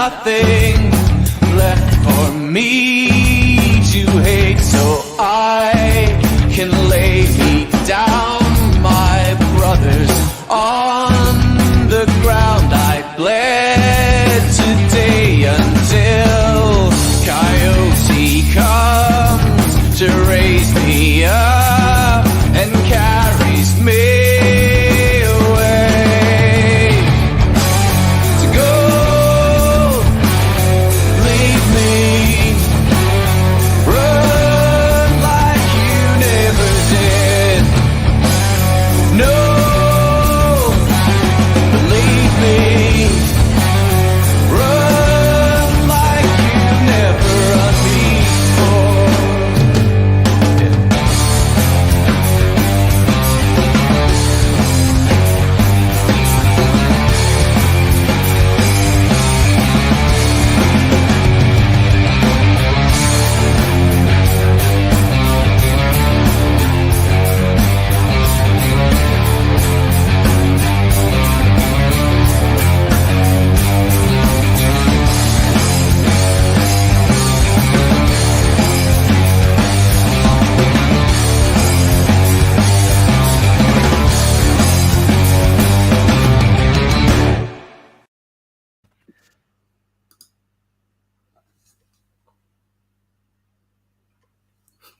nothing left for me to hate, so I can lay me down, my brothers, on the ground. I bled today until Coyote comes to raise me up and carries me away to go. Leave me, run like you never did. No, believe me, run like you never run before.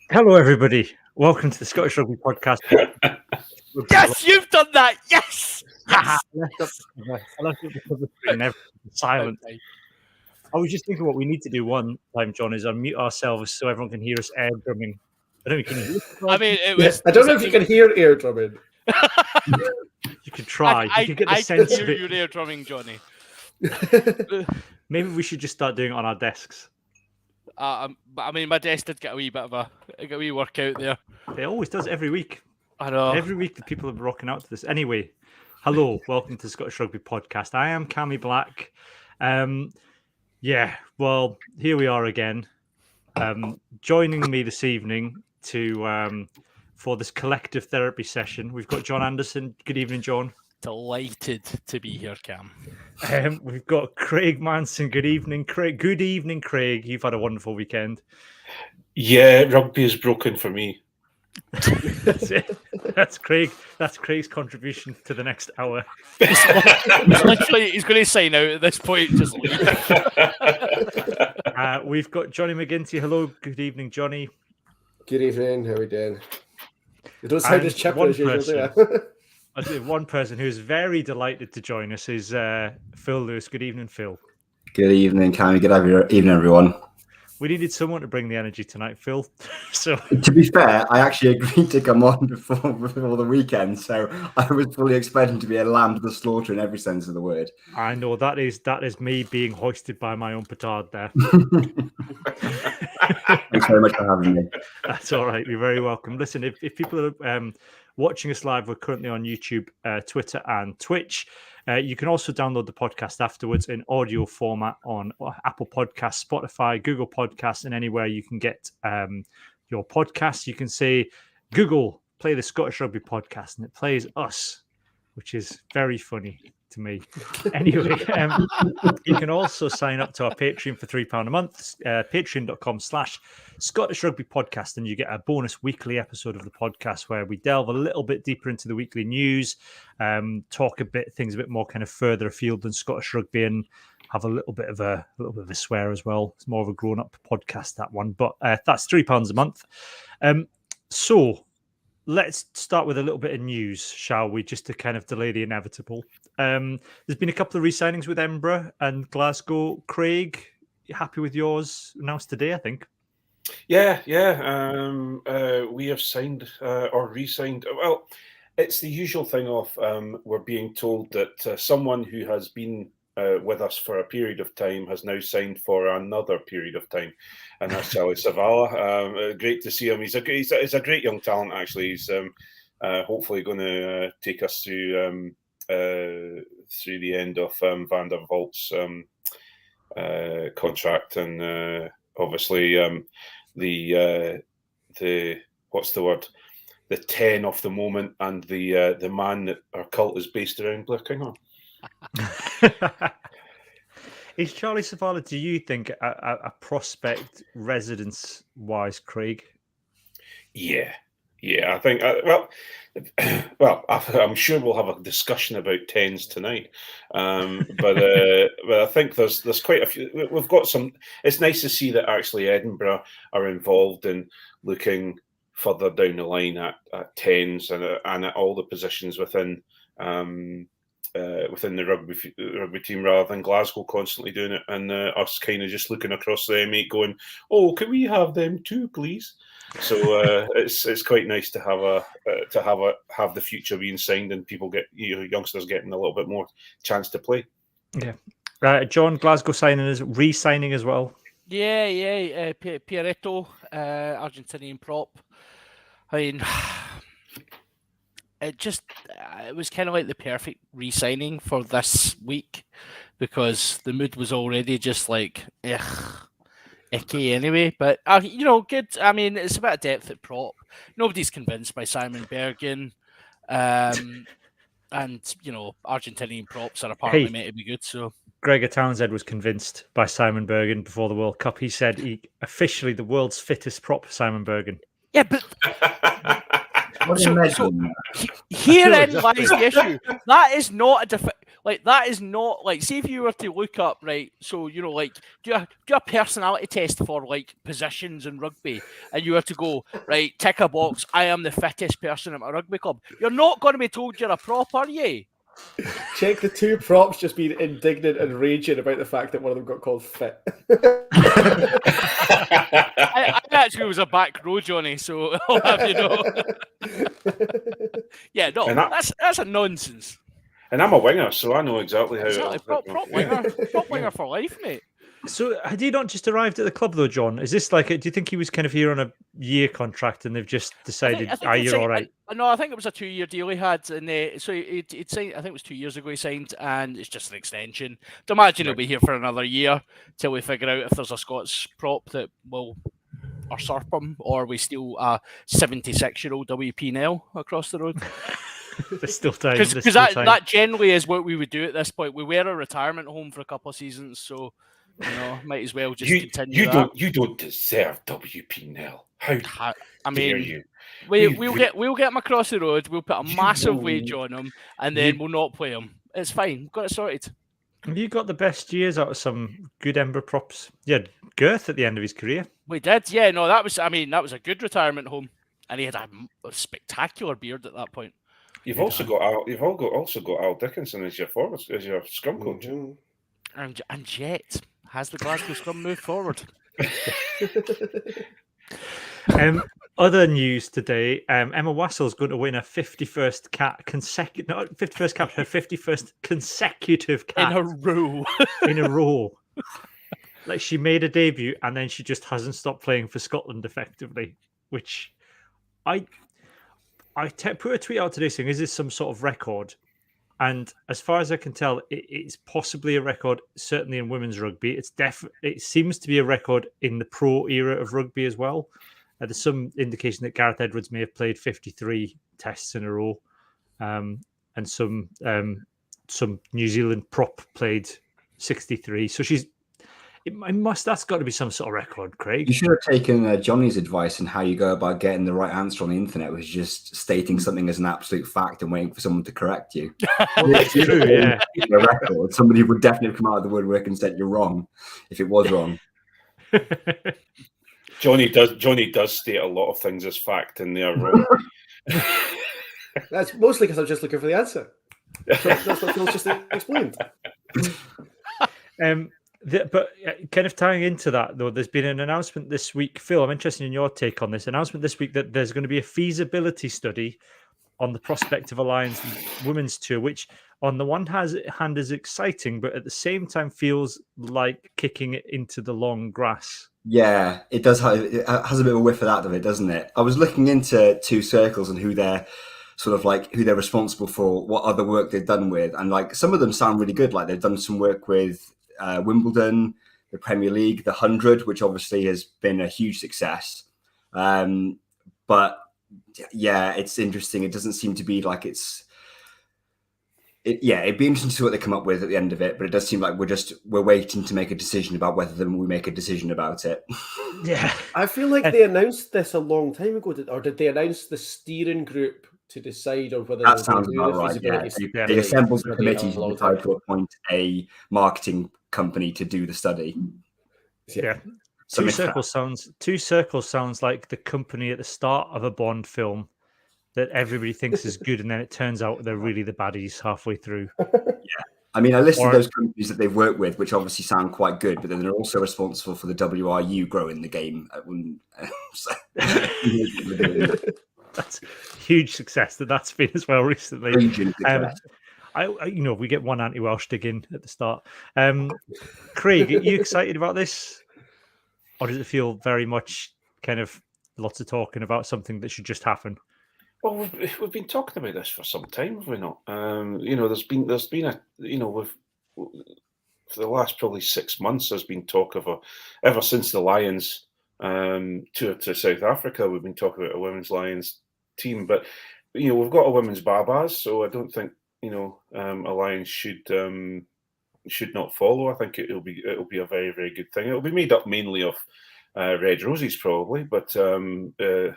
Hello, everybody. Welcome to the Scottish Rugby Podcast. Yes, you've done that. Yes. I left up the cover screen and everything was silent. Okay. I was just thinking what we need to do one time, John, is unmute ourselves so everyone can hear us air drumming. I don't know if you can hear us. I mean, it Yes, was. I don't know if you can hear air drumming. You could try. I You could get the can sense hear of it. you there drumming, Johnny. Maybe we should just start doing it on our desks. But I mean, my desk did get a wee workout there. It always does every week. I know. Every week the people are rocking out to this. Anyway, hello, welcome to the Scottish Rugby Podcast. I am Cammy Black. Well, here we are again. Joining me this evening to for this collective therapy session, we've got John Anderson. Good evening, John. Delighted to be here, Cam. We've got Craig Manson. Good evening, Craig. Good evening, Craig. You've had a wonderful weekend. Yeah, rugby is broken for me. That's it. That's Craig. That's Craig's contribution to the next hour. Literally, he's going to sign out at this point. Just leave. We've got Johnny McGinty. Hello. Good evening, Johnny. Good evening, how are we doing? You don't sound And as chipper one as usual, do person. you? I do. One person who is very delighted to join us is Phil Lewis. Good evening, Phil. Good evening, Cammy. Good evening, everyone. We needed someone to bring the energy tonight, Phil. So, To be fair, I actually agreed to come on before the weekend, so I was fully expecting to be a lamb to the slaughter in every sense of the word. I know that is me being hoisted by my own petard there. Thanks very much for having me. That's all right. You're very welcome. Listen, if people are watching us live, we're currently on YouTube, Twitter, and Twitch. You can also download the podcast afterwards in audio format on Apple Podcasts, Spotify, Google Podcasts, and anywhere you can get your podcasts. You can say, Google, play the Scottish Rugby Podcast, and it plays us, which is very funny to me. Anyway, you can also sign up to our Patreon for £3 a month, patreon.com/Scottish Rugby Podcast, and you get a bonus weekly episode of the podcast where we delve a little bit deeper into the weekly news, talk things a bit more kind of further afield than Scottish Rugby, and have a little bit of a swear as well. It's more of a grown-up podcast, that one, but that's £3 a month. So let's start with a little bit of news, shall we, just to kind of delay the inevitable. There's been a couple of re-signings with Edinburgh and Glasgow. Craig, you happy with yours announced today, I think? Yeah. We have signed or re-signed. Well, it's the usual thing of we're being told that someone who has been with us for a period of time has now signed for another period of time, and that's Charlie Savala. Great to see him. He's a great young talent. Actually, he's hopefully going to take us through the end of Van der Valt's contract, and obviously the what's the word? The 10 of the moment, and the man that our cult is based around, Blair Kinghorn. Is Charlie Savala, do you think, a prospect residence-wise, Craig? Yeah, I think. I'm sure we'll have a discussion about tens tonight. But I think there's quite a few. We've got some. It's nice to see that actually Edinburgh are involved in looking further down the line at tens and at all the positions within the rugby team, rather than Glasgow constantly doing it and us kind of just looking across the M8 going, "Oh, can we have them too, please?" So it's quite nice to have the future being signed and people youngsters getting a little bit more chance to play. Yeah, John, Glasgow re-signing as well. Yeah. Pieretto, Argentinian prop. I mean, it was kind of like the perfect re-signing for this week because the mood was already just like, icky anyway, but good. I mean, it's a bit of depth at prop. Nobody's convinced by Simon Bergen, and Argentinian props are apparently meant to be good. So Gregor Townsend was convinced by Simon Bergen before the World Cup. He said he officially the world's fittest prop, Simon Bergen. Yeah, but herein lies the issue. That is not that is not like, see if you were to look up, right, so do a personality test for like positions in rugby, and you were to go, right, tick a box, I am the fittest person at my rugby club. You're not going to be told you're a prop, are you? Check the two props just being indignant and raging about the fact that one of them got called fit. I actually was a back row, Johnny, so I'll have you know. Yeah, no, that's a nonsense. And I'm a winger, so I know exactly how. Exactly. Prop winger for life, mate. So had he not just arrived at the club though, John? Is this like, do you think he was kind of here on a year contract and they've just decided, you're all right? No, I think it was a 2-year deal he had, and so he'd signed. I think it was 2 years ago he signed, and it's just an extension. To imagine he'll be here for another year till we figure out if there's a Scots prop that will usurp him, or we steal a 76-year-old WP Nell across the road. There's still time. Because that generally is what we would do at this point. We were a retirement home for a couple of seasons, so might as well just continue. You don't deserve WP Nell. How dare you? We'll get him across the road. We'll put a massive wage on him, and then we'll not play him. It's fine. We've got it sorted. Have you got the best years out of some good Ember props? Yeah, Girth at the end of his career. We did. Yeah, no, that was a good retirement home, and he had a spectacular beard at that point. You've also got Al Dickinson as your forward, as your scrum coach, and yet has the Glasgow scrum moved forward? Other news today: Emma Wassell's going to win her 51st cap, her 51st consecutive cap in a row. In a row. Like, she made a debut and then she just hasn't stopped playing for Scotland effectively, which I put a tweet out today saying, is this some sort of record? And as far as I can tell, it's possibly a record, certainly in women's rugby. It seems to be a record in the pro era of rugby as well. There's some indication that Gareth Edwards may have played 53 tests in a row, and some New Zealand prop played 63. So that's got to be some sort of record, Craig. You should have taken Johnny's advice on how you go about getting the right answer on the internet, was just stating something as an absolute fact and waiting for someone to correct you. That's true, yeah. A record, somebody would definitely come out of the woodwork and said you're wrong if it was wrong. Johnny does state a lot of things as fact and they are wrong. That's mostly because I'm just looking for the answer. That's what Phil's just explained. But kind of tying into that, though, there's been an announcement this week. Phil, I'm interested in your take on this announcement this week that there's going to be a feasibility study on the prospect of Alliance Women's Tour, which on the one hand is exciting, but at the same time feels like kicking it into the long grass. Yeah, it does. It has a bit of a whiff of that of it, doesn't it? I was looking into Two Circles and who they're responsible for, what other work they've done with, and like some of them sound really good. Like they've done some work with Wimbledon, the Premier League, the 100, which obviously has been a huge success. But yeah, it's interesting. It doesn't seem to be like it's it'd be interesting to see what they come up with at the end of it. But it does seem like we're waiting to make a decision about whether we make a decision about it. Yeah. I feel like they announced this a long time ago, or did they announce the steering group to decide on whether That they sounds do the about right. Yeah, feasibility they assembled a study committee a to long decide time to ago? appoint a marketing company to do the study. Yeah. Something Two Circles sounds like the company at the start of a Bond film that everybody thinks is good, and then it turns out they're really the baddies halfway through. I mean, I listed Or- those companies that they've worked with, which obviously sound quite good, but then they're also responsible for the WRU growing the game. That's huge success that's been as well recently. Region success. We get one anti-Welsh dig in at the start. Craig, are you excited about this? Or does it feel very much kind of lots of talking about something that should just happen? Well, we've been talking about this for some time, have we not? There's been a for the last probably 6 months, there's been talk of ever since the Lions tour to South Africa, we've been talking about a women's Lions team. But we've got a women's Babas, so I don't think a Lions should not follow. I think it'll be a very, very good thing. It'll be made up mainly of Red Roses probably, but I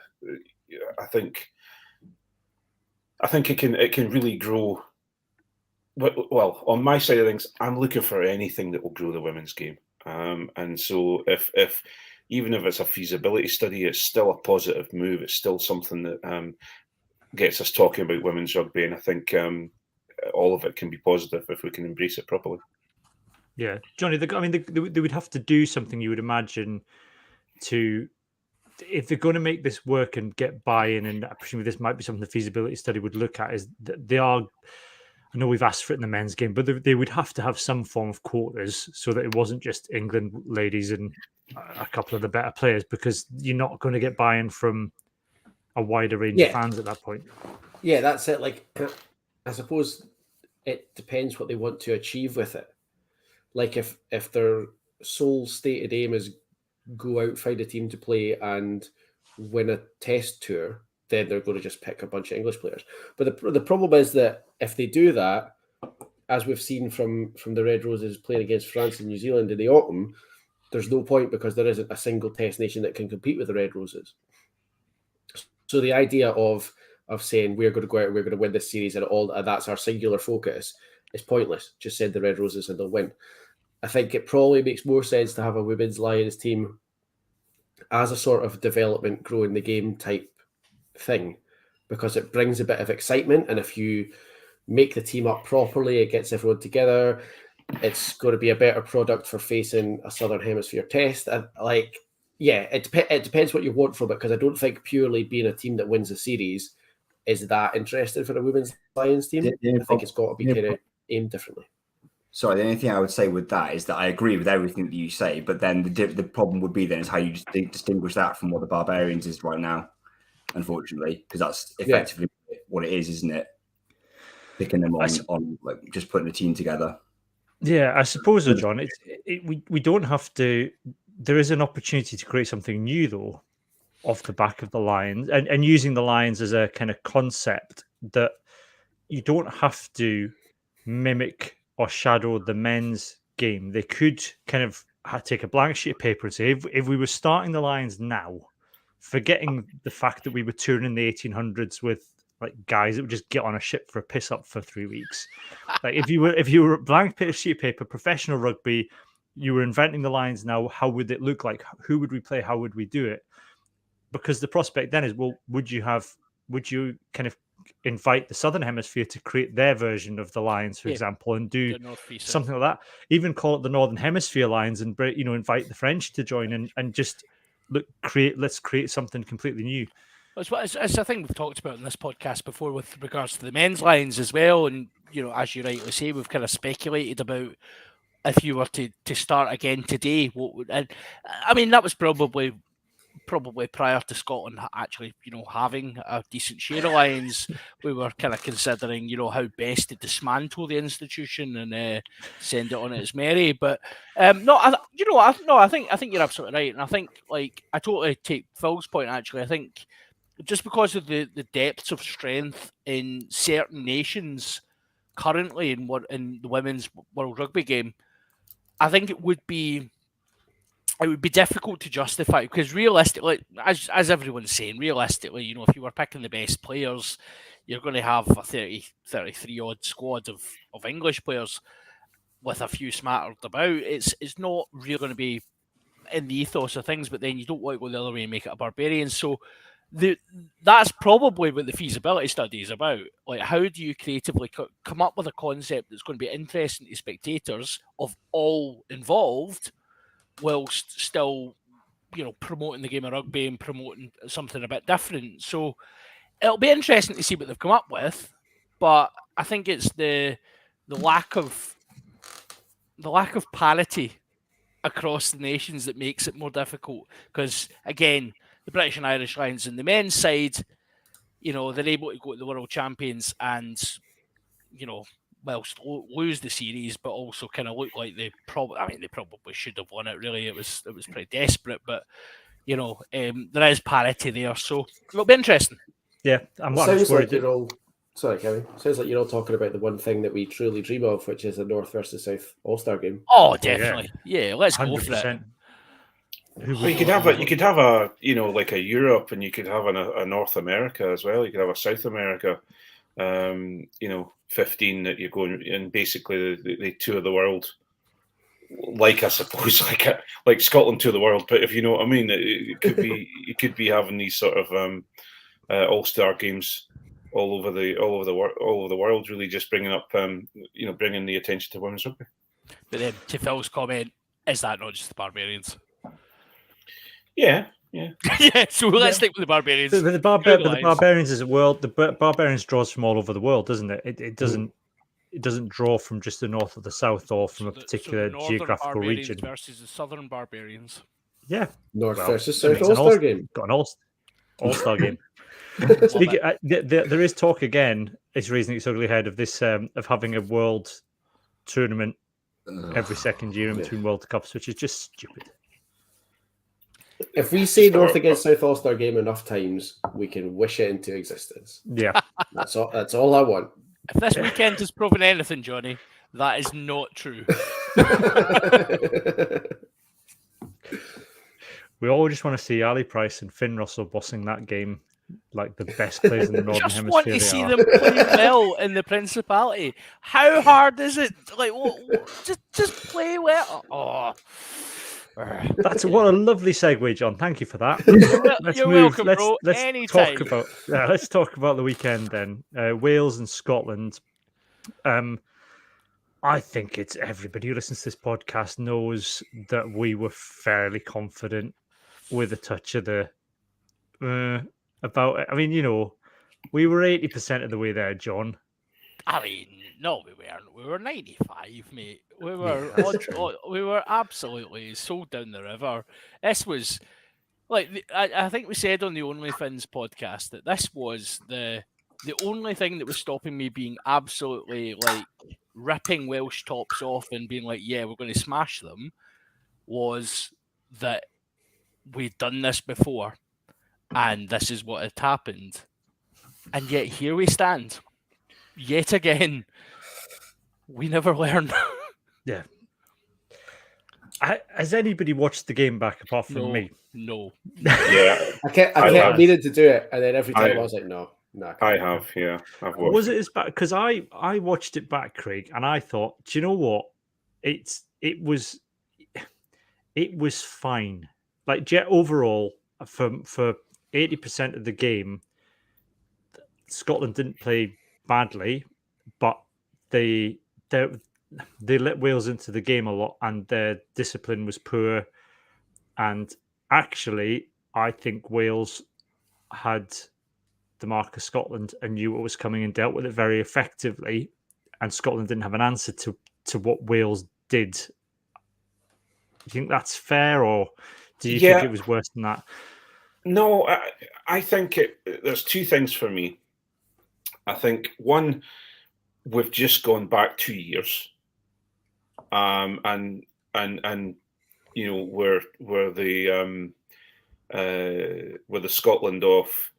think it can really grow. Well, on my side of things, I'm looking for anything that will grow the women's game. And so if even if it's a feasibility study, it's still a positive move. It's still something that gets us talking about women's rugby. And I think all of it can be positive if we can embrace it properly. Yeah. Johnny, they would have to do something, you would imagine, if they're going to make this work and get buy-in, and presumably this might be something the feasibility study would look at, is that they are, I know we've asked for it in the men's game, but they would have to have some form of quotas so that it wasn't just England ladies and a couple of the better players, because you're not going to get buy-in from a wider range of fans at that point. Yeah, that's it. Like, I suppose it depends what they want to achieve with it. Like, if their sole stated aim is go out, find a team to play and win a test tour, then they're going to just pick a bunch of English players. But the problem is that if they do that, as we've seen from the Red Roses playing against France and New Zealand in the autumn, there's no point because there isn't a single test nation that can compete with the Red Roses. So the idea of saying we're going to go out and we're going to win this series and that's our singular focus is pointless. Just send the Red Roses and they'll win. I think it probably makes more sense to have a women's Lions team as a sort of development, growing the game type thing, because it brings a bit of excitement. And if you make the team up properly, it gets everyone together. It's going to be a better product for facing a Southern Hemisphere test. And it depends what you want from it, because I don't think purely being a team that wins a series is that interesting for a women's Lions team. I think it's got to be kind of aimed differently. Sorry, the only thing I would say with that is that I agree with everything that you say, but then the problem would be then is how you distinguish that from what the Barbarians is right now, unfortunately, because that's effectively what it is, isn't it? Picking them on like just putting a team together. Yeah, I suppose, John, we don't have to. There is an opportunity to create something new, though, off the back of the Lions, and using the Lions as a kind of concept that you don't have to mimic or shadow the men's game. They could kind of take a blank sheet of paper and say, if we were starting the Lions now, forgetting the fact that we were touring in the 1800s with like guys that would just get on a ship for a piss up for 3 weeks. Like if you were a blank sheet of paper, professional rugby, you were inventing the Lions now, how would it look like? Who would we play? How would we do it? Because the prospect then is, well, would you kind of invite the Southern Hemisphere to create their version of the Lions, for example, and do something like that? Even call it the Northern Hemisphere Lions, and invite the French to join and just let's create something completely new. It's a thing we've talked about in this podcast before with regards to the men's Lions as well. And as you rightly say, we've kind of speculated about if you were to start again today, what would, and I mean that was probably prior to Scotland actually, having a decent share of Lions. We were kind of considering, how best to dismantle the institution and send it on its merry. But I think you're absolutely right, and I think I totally take Phil's point. Actually, I think just because of the depths of strength in certain nations currently in the women's World Rugby game, I think it would be difficult to justify, because realistically, as everyone's saying, realistically, you know, if you were picking the best players, you're going to have a 33 odd squad of English players with a few smattered about. It's not really going to be in the ethos of things, but then you don't want to go the other way and make it a barbarian. So that's probably what the feasibility study is about. Like, how do you creatively come up with a concept that's going to be interesting to spectators of all involved, whilst still, you know, promoting the game of rugby and promoting something a bit different. So it'll be interesting to see what they've come up with, but I think it's the lack of parity across the nations that makes it more difficult. Because again, the British and Irish Lions on the men's side, you know, they're able to go to the World Champions and, you know, whilst lose the series, but also kind of look like they probably should have won it. Really, it was pretty desperate, but you know, there is parity there, so it'll be interesting. Yeah, I'm Sounds worried like you're all. Sorry, Kevin. Sounds like you're all talking about the one thing that we truly dream of, which is a North versus South All-Star game. Oh, definitely. Yeah, let's go for it. 100%. Well, you could have a you know, like a Europe, and you could have a North America as well. You could have a South America. You know, 15 that you're going, and basically the two of the world, like I suppose like Scotland to the world. But if you know what I mean, it could be you could be having these sort of all-star games all over the world, really just bringing up you know, bringing the attention to women's rugby. But then to Phil's comment, is that not just the Barbarians? Yeah. Yeah, so let's stick with the Barbarians. But the Barbarians is a world. The Barbarians draws from all over the world, doesn't it? It doesn't. It doesn't draw from just the north or the south, or from a particular geographical Barbarians region. versus the Southern Barbarians. Yeah, North well, versus that South makes an All-Star game. Got an all-star game. Love it. There is talk again. It's raising its ugly head of this of having a world tournament every second year in between World Cups, which is just stupid. If we say North against South All-Star game enough times, we can wish it into existence. Yeah, That's all I want. If this weekend has proven anything, Johnny, that is not true. we all just want to see Ali Price and Finn Russell bossing that game like the best players in the Northern Just Hemisphere. want to see them play well in the Principality. How hard is it? Like, just play well. Oh. That's what a lovely segue, John. Thank you for that. You're welcome, bro. Let's Anytime. let's talk about the weekend then. Wales and Scotland. I think it's everybody who listens to this podcast knows that we were fairly confident with a touch of the about. I mean, you know, we were 80% of the way there, John. I mean, no, we weren't. We were 95, mate. We were we were absolutely sold down the river. This was like I think we said on the OnlyFins podcast that this was the only thing that was stopping me being absolutely like ripping Welsh tops off and being like, yeah, we're going to smash them, was that we'd done this before and this is what had happened. And yet here we stand. Yet again, we never learn. Yeah. Has anybody watched the game back apart from me? No. Yeah, I kept needing to do it, and then every time I was like, no. I have. Yeah, I've watched. Was it as bad? Because I watched it back, Craig, and I thought, do you know what? It was fine. Like overall, for 80% of the game, Scotland didn't play badly, but they let Wales into the game a lot, and their discipline was poor. And actually, I think Wales had the mark of Scotland and knew what was coming and dealt with it very effectively. And Scotland didn't have an answer to what Wales did. Do you think that's fair, or do you think it was worse than that? No, I think there's two things for me. I think one, we've just gone back 2 years, and you know, where the Scotland of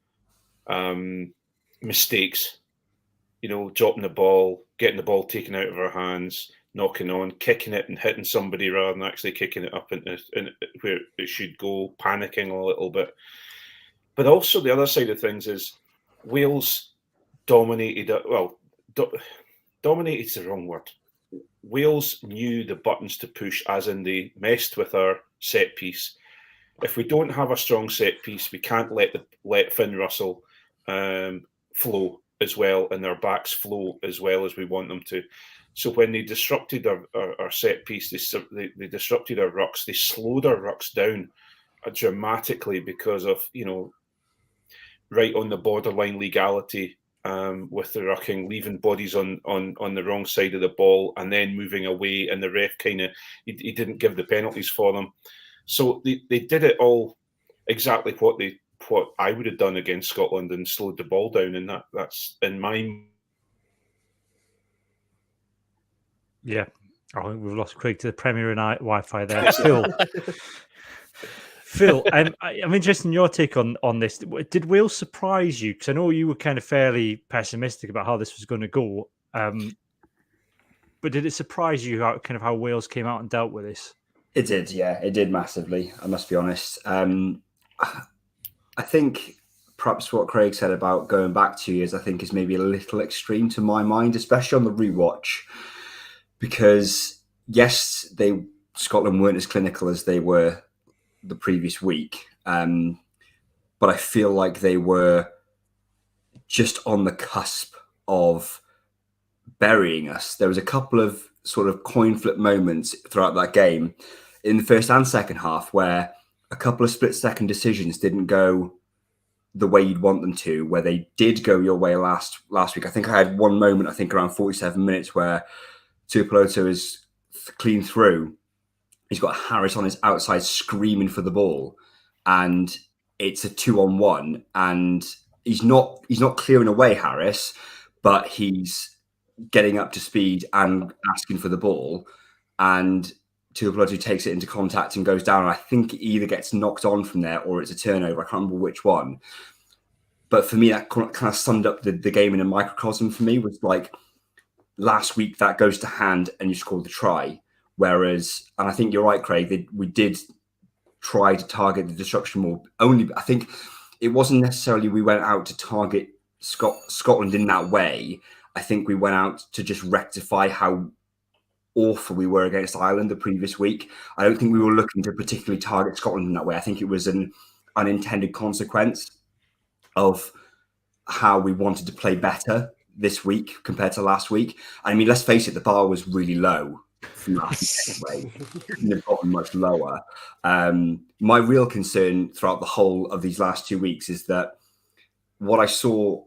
mistakes, dropping the ball, getting the ball taken out of our hands, knocking on, kicking it and hitting somebody rather than actually kicking it up into where it should go, panicking a little bit. But also the other side of things is Wales dominated. Dominated is the wrong word. Wales knew the buttons to push, as in they messed with our set piece. If we don't have a strong set piece, we can't let Finn Russell flow as well, and their backs flow as well as we want them to. So when they disrupted our set piece, they disrupted our rucks. They slowed our rucks down dramatically because of right on the borderline legality with the rucking, leaving bodies on the wrong side of the ball and then moving away, and the ref he didn't give the penalties for them. So they did it all exactly what I would have done against Scotland and slowed the ball down, and that's in my. Yeah, I think we've lost Craig to the Premier and Wi-Fi there. Phil, I'm interested in your take on this. Did Wales surprise you? Because I know you were kind of fairly pessimistic about how this was going to go. But did it surprise you how Wales came out and dealt with this? It did, yeah. It did massively, I must be honest. I think perhaps what Craig said about going back 2 years, I think is maybe a little extreme to my mind, especially on the rewatch. Because, yes, Scotland weren't as clinical as they were the previous week. But I feel like they were just on the cusp of burying us. There was a couple of sort of coin flip moments throughout that game in the first and second half where a couple of split-second decisions didn't go the way you'd want them to, where they did go your way last week. I think I had one moment, I think around 47 minutes, where Tuipulotu is clean through. He's got Harris on his outside screaming for the ball, and it's a 2-on-1, and he's not clearing away Harris, but he's getting up to speed and asking for the ball, and Tuipulotu takes it into contact and goes down. And I think it either gets knocked on from there or it's a turnover. I can't remember which one. But for me, that kind of summed up the game in a microcosm for me. Was like last week that goes to hand and you score the try. Whereas, and I think you're right, Craig, we did try to target the disruption more. Only, I think it wasn't necessarily we went out to target Scotland in that way. I think we went out to just rectify how awful we were against Ireland the previous week. I don't think we were looking to particularly target Scotland in that way. I think it was an unintended consequence of how we wanted to play better this week compared to last week. I mean, let's face it, the bar was really low from last week anyway. Couldn't have gotten much lower. My real concern throughout the whole of these last 2 weeks is that what I saw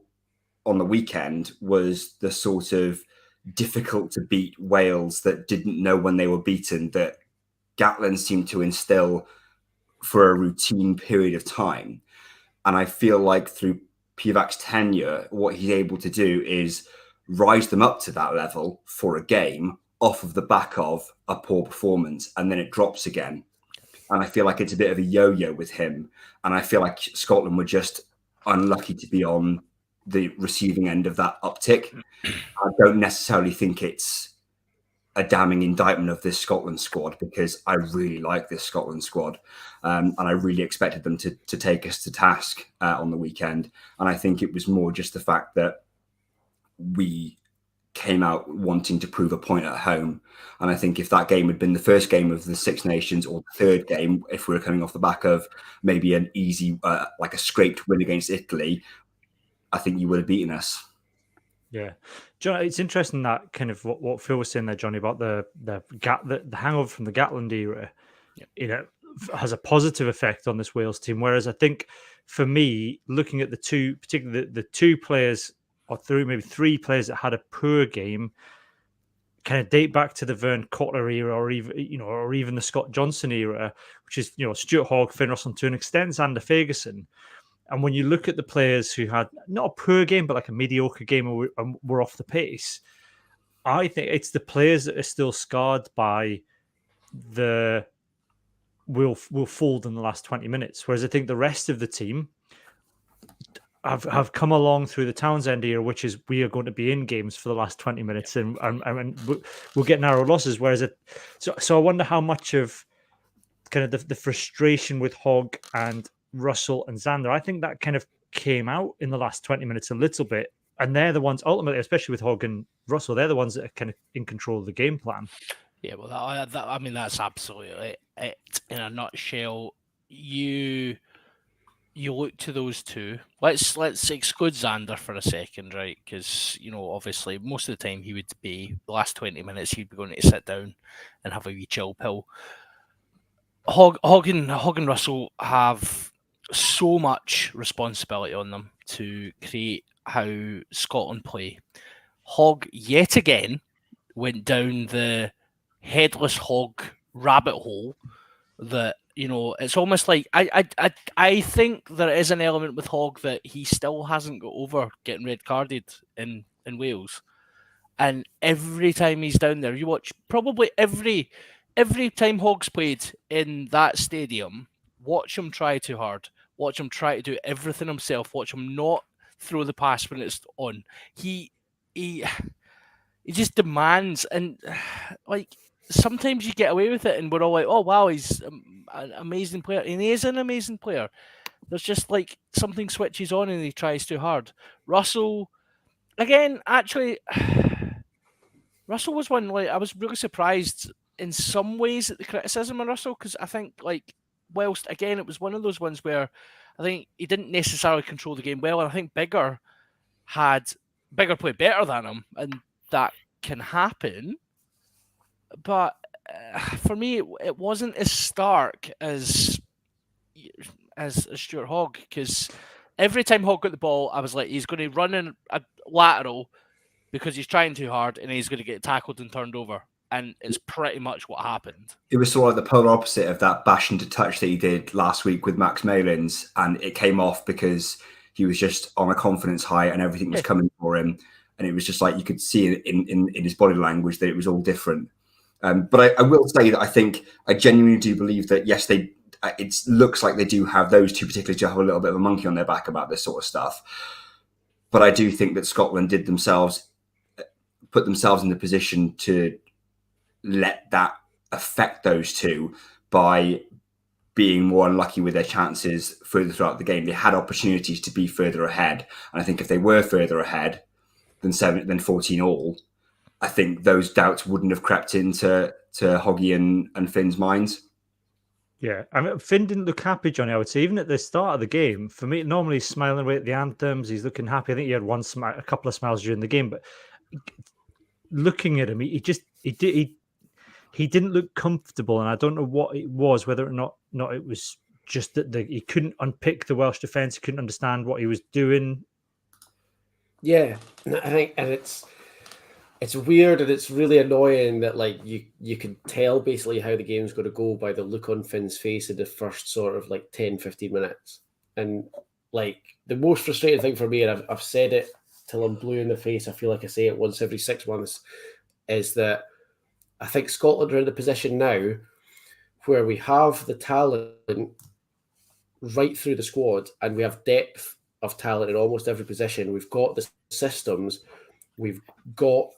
on the weekend was the sort of difficult to beat Wales that didn't know when they were beaten that Gatland seemed to instill for a routine period of time. And I feel like through Pivac's tenure, what he's able to do is rise them up to that level for a game off of the back of a poor performance, and then it drops again. And I feel like it's a bit of a yo-yo with him. And I feel like Scotland were just unlucky to be on the receiving end of that uptick. I don't necessarily think it's a damning indictment of this Scotland squad, because I really like this Scotland squad, and I really expected them to take us to task on the weekend. And I think it was more just the fact that we came out wanting to prove a point at home. And I think if that game had been the first game of the Six Nations, or the third game, if we were coming off the back of maybe an easy, like a scraped win against Italy, I think you would have beaten us. Yeah, John, it's interesting that kind of what Phil was saying there, Johnny, about the hangover from the Gatland era. Yep. Has a positive effect on this Wales team. Whereas I think for me, looking at particularly the two players, or maybe three players that had a poor game, kind of date back to the Vern Cotter era, or even the Scott Johnson era, which is Stuart Hogg, Finn Russell, to an extent, Xander Ferguson. And when you look at the players who had not a poor game, but like a mediocre game and were off the pace, I think it's the players that are still scarred by the will fold in the last 20 minutes. Whereas I think the rest of the team, have come along through the Townsend era, which is we are going to be in games for the last 20 minutes and we'll get narrow losses. Whereas so I wonder how much of kind of the frustration with Hogg and Russell and Xander, I think that kind of came out in the last 20 minutes a little bit. And they're the ones ultimately, especially with Hogg and Russell, they're the ones that are kind of in control of the game plan. Yeah, well, I mean, that's absolutely it in a nutshell. You look to those two. Let's exclude Xander for a second, right? Because obviously, most of the time he would be the last 20 minutes he'd be going to sit down and have a wee chill pill. Hogg and Russell have so much responsibility on them to create how Scotland play. Hogg yet again went down the headless hog rabbit hole that it's almost like I think there is an element with Hogg that he still hasn't got over getting red carded in Wales, and every time he's down there, you watch probably every time Hogg's played in that stadium, watch him try too hard, watch him try to do everything himself, watch him not throw the pass when it's on. He just demands, and like sometimes you get away with it and we're all like, oh wow, he's an amazing player, and he is an amazing player. There's just like something switches on and he tries too hard. Russell, again, actually, Russell was one, like I was really surprised in some ways at the criticism of Russell, because I think like whilst again it was one of those ones where I think he didn't necessarily control the game well, and I think Bigger played better than him, and that can happen. But for me, it wasn't as stark as Stuart Hogg, because every time Hogg got the ball, I was like, he's going to run in a lateral because he's trying too hard, and he's going to get tackled and turned over. And it's pretty much what happened. It was sort of the polar opposite of that bash into touch that he did last week with Max Malins, and it came off because he was just on a confidence high and everything was coming for him. And it was just like you could see in his body language that it was all different. But I will say that I genuinely do believe that, yes, it looks like they do have those two particularly to have a little bit of a monkey on their back about this sort of stuff. But I do think that Scotland put themselves in the position to let that affect those two by being more unlucky with their chances further throughout the game. They had opportunities to be further ahead. And I think if they were further ahead than 14 all, I think those doubts wouldn't have crept into Hoggy and Finn's minds. Yeah, I mean, Finn didn't look happy, Johnny, I would say. Even at the start of the game, for me, normally he's smiling away at the anthems. He's looking happy. I think he had a couple of smiles during the game. But looking at him, he didn't look comfortable. And I don't know what it was, whether or not it was just that he couldn't unpick the Welsh defence. He couldn't understand what he was doing. Yeah, I think, and it's weird and it's really annoying that like you can tell basically how the game's going to go by the look on Finn's face in the first sort of like 10-15 minutes. And like the most frustrating thing for me, and I've said it till I'm blue in the face, I feel like I say it once every 6 months, is that I think Scotland are in the position now where we have the talent right through the squad and we have depth of talent in almost every position. We've got the systems, we've got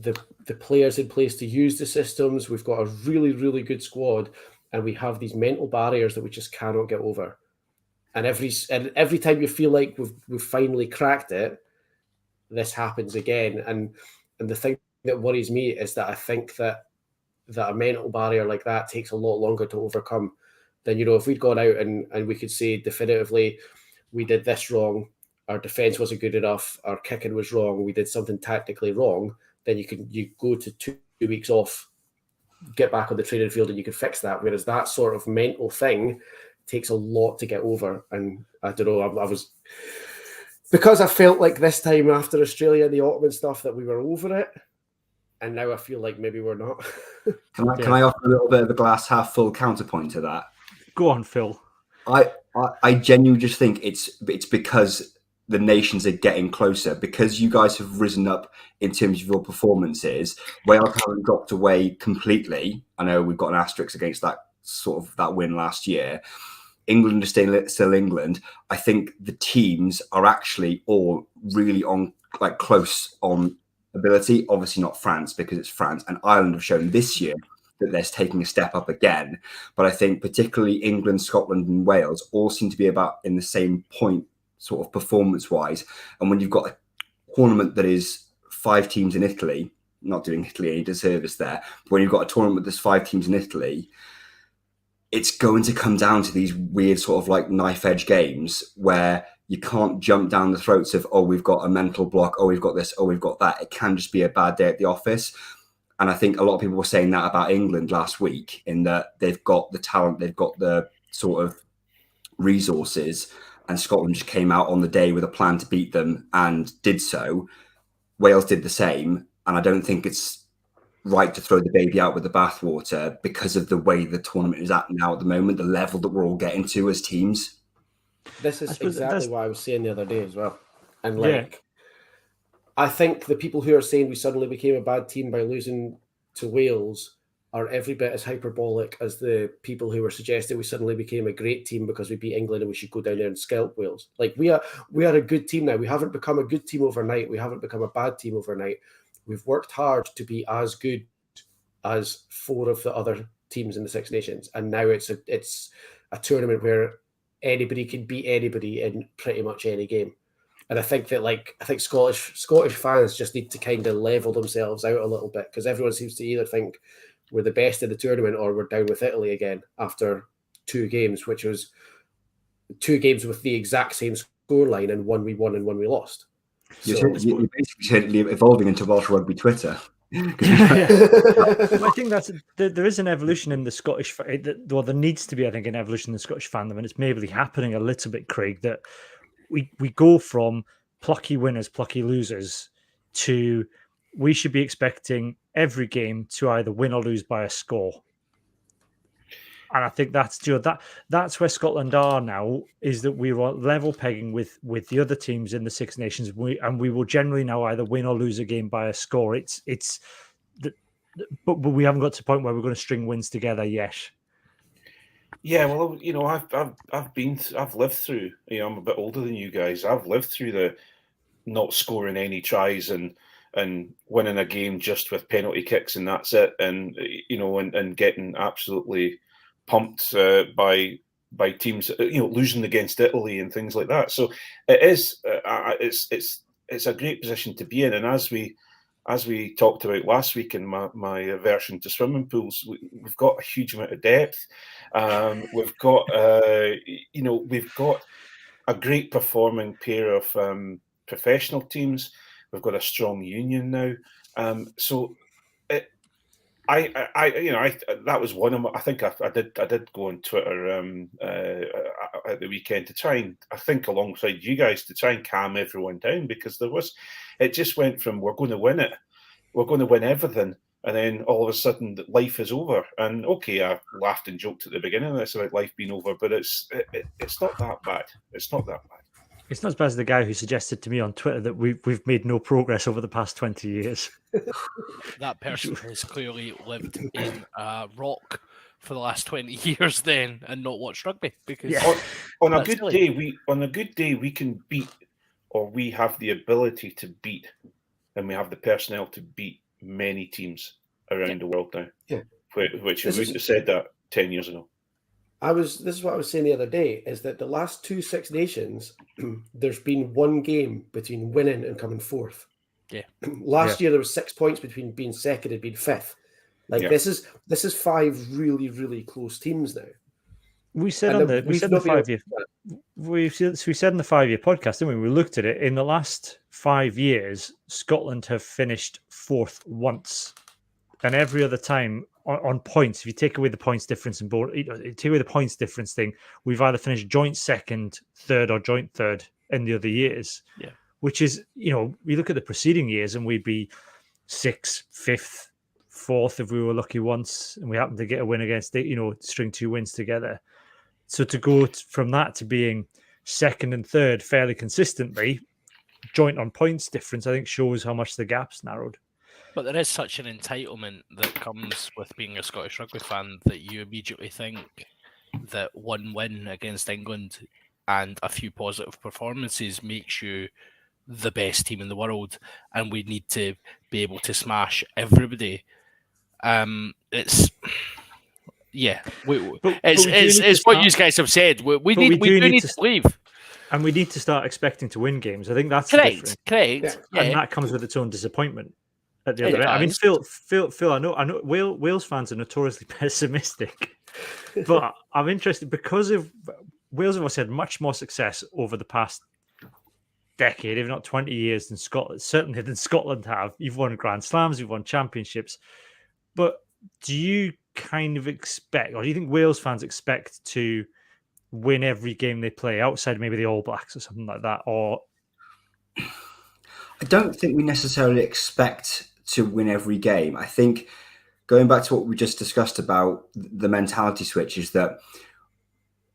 the players in place to use the systems, we've got a really, really good squad, and we have these mental barriers that we just cannot get over. And every time you feel like we've finally cracked it, this happens again. And the thing that worries me is that I think that a mental barrier like that takes a lot longer to overcome than, if we'd gone out and we could say definitively we did this wrong, our defence wasn't good enough, our kicking was wrong, we did something tactically wrong, then you go to 2 weeks off, get back on the training field and you can fix that. Whereas that sort of mental thing takes a lot to get over. And I don't know, I was, because I felt like this time after Australia and the Ottoman stuff that we were over it, and now I feel like maybe we're not. Can I offer a little bit of a glass half full counterpoint to that? Go on, Phil. I genuinely just think it's because the nations are getting closer, because you guys have risen up in terms of your performances. Wales haven't dropped away completely. I know we've got an asterisk against that win last year. England is still England. I think the teams are actually all really on like close on ability. Obviously not France because it's France, and Ireland have shown this year that they're taking a step up again. But I think particularly England, Scotland, and Wales all seem to be about in the same point, sort of performance-wise. And when you've got a tournament that is 5 teams in Italy, not doing Italy any disservice there, but when you've got a tournament that's 5 teams in Italy, it's going to come down to these weird sort of like knife edge games where you can't jump down the throats of, oh, we've got a mental block, oh, we've got this, oh, we've got that. It can just be a bad day at the office. And I think a lot of people were saying that about England last week, in that they've got the talent, they've got the sort of resources, and Scotland just came out on the day with a plan to beat them and did so. Wales did the same. And I don't think it's right to throw the baby out with the bathwater because of the way the tournament is at now at the moment, the level that we're all getting to as teams. This is suppose exactly that's- what I was saying the other day as well. And like, I think the people who are saying we suddenly became a bad team by losing to Wales are every bit as hyperbolic as the people who were suggesting we suddenly became a great team because we beat England and we should go down there and scalp Wales. Like, we are a good team now. We haven't become a good team overnight. We haven't become a bad team overnight. We've worked hard to be as good as 4 of the other teams in the Six Nations, and now it's a tournament where anybody can beat anybody in pretty much any game. And I think Scottish fans just need to kind of level themselves out a little bit, because everyone seems to either think we're the best in the tournament or we're down with Italy again after 2 games, which was 2 games with the exact same scoreline, and one we won and one we lost. You're basically evolving into Welsh Rugby Twitter. I think there is an evolution in the Scottish. Well, there needs to be, I think, an evolution in the Scottish fandom, and it's maybe happening a little bit, Craig. That we go from plucky winners, plucky losers, to we should be expecting every game to either win or lose by a score. And I think that's where Scotland are now, is that we are level pegging with the other teams in the Six Nations. We will generally now either win or lose a game by a score. But we haven't got to the point where we're going to string wins together yet. Yeah, well, you know, I've lived through. You know, I'm a bit older than you guys. I've lived through the not scoring any tries and winning a game just with penalty kicks and that's it, and you know, and getting absolutely pumped by teams, you know, losing against Italy and things like that. So it is, it's a great position to be in. And as we talked about last week in my aversion to swimming pools, we've got a huge amount of depth. We've got a great performing pair of professional teams. We've got a strong union now. So that was one of my, I think I did go on Twitter at the weekend to try and, I think alongside you guys, to try and calm everyone down, because it just went from we're going to win it, we're going to win everything, and then all of a sudden life is over. And okay, I laughed and joked at the beginning of this about life being over, but it's not that bad. It's not that bad. It's not as bad as the guy who suggested to me on Twitter that we've made no progress over the past 20 years. That person has clearly lived in a rock for the last 20 years then and not watched rugby, because on a good day we can beat, or we have the ability to beat, and we have the personnel to beat many teams around the world now. Yeah. Which we wouldn't have said that 10 years ago. This is what I was saying the other day, is that the last 2 Six Nations, there's been 1 game between winning and coming 4th. Yeah. Last year there was 6 points between being 2nd and being 5th. Like, this is 5 really, really close teams now. We said in the 5-year podcast, didn't we? We looked at it. In the last 5 years, Scotland have finished 4th once, and every other time on points. If you take away the points difference and take away the points difference thing, we've either finished joint 2nd, 3rd, or joint 3rd in the other years. Yeah, which is, you know, we look at the preceding years and we'd be 6th, 5th, 4th if we were lucky once, and we happened to get a win against it, you know, string 2 wins together. So to go from that to being 2nd and 3rd fairly consistently, joint on points difference, I think shows how much the gap's narrowed. But there is such an entitlement that comes with being a Scottish rugby fan that you immediately think that one win against England and a few positive performances makes you the best team in the world, and we need to be able to smash everybody. It's yeah, But it's we do need to it's what you start- guys have said. We but need we do need to to believe. and we need to start expecting to win games. I think that's the Correct, difference. correct. Yeah. And Yeah, that comes with its own disappointment at the It other end. I mean, does. Phil, I know Wales fans are notoriously pessimistic, but I'm interested because of Wales have also had much more success over the past decade, if not 20 years, than Scotland. Certainly than Scotland have. You've won Grand Slams, you've won championships, but do you kind of expect, or do you think Wales fans expect to win every game they play outside maybe the All Blacks or something like that? Or I don't think we necessarily expect to win every game. I think going back to what we just discussed about the mentality switch is that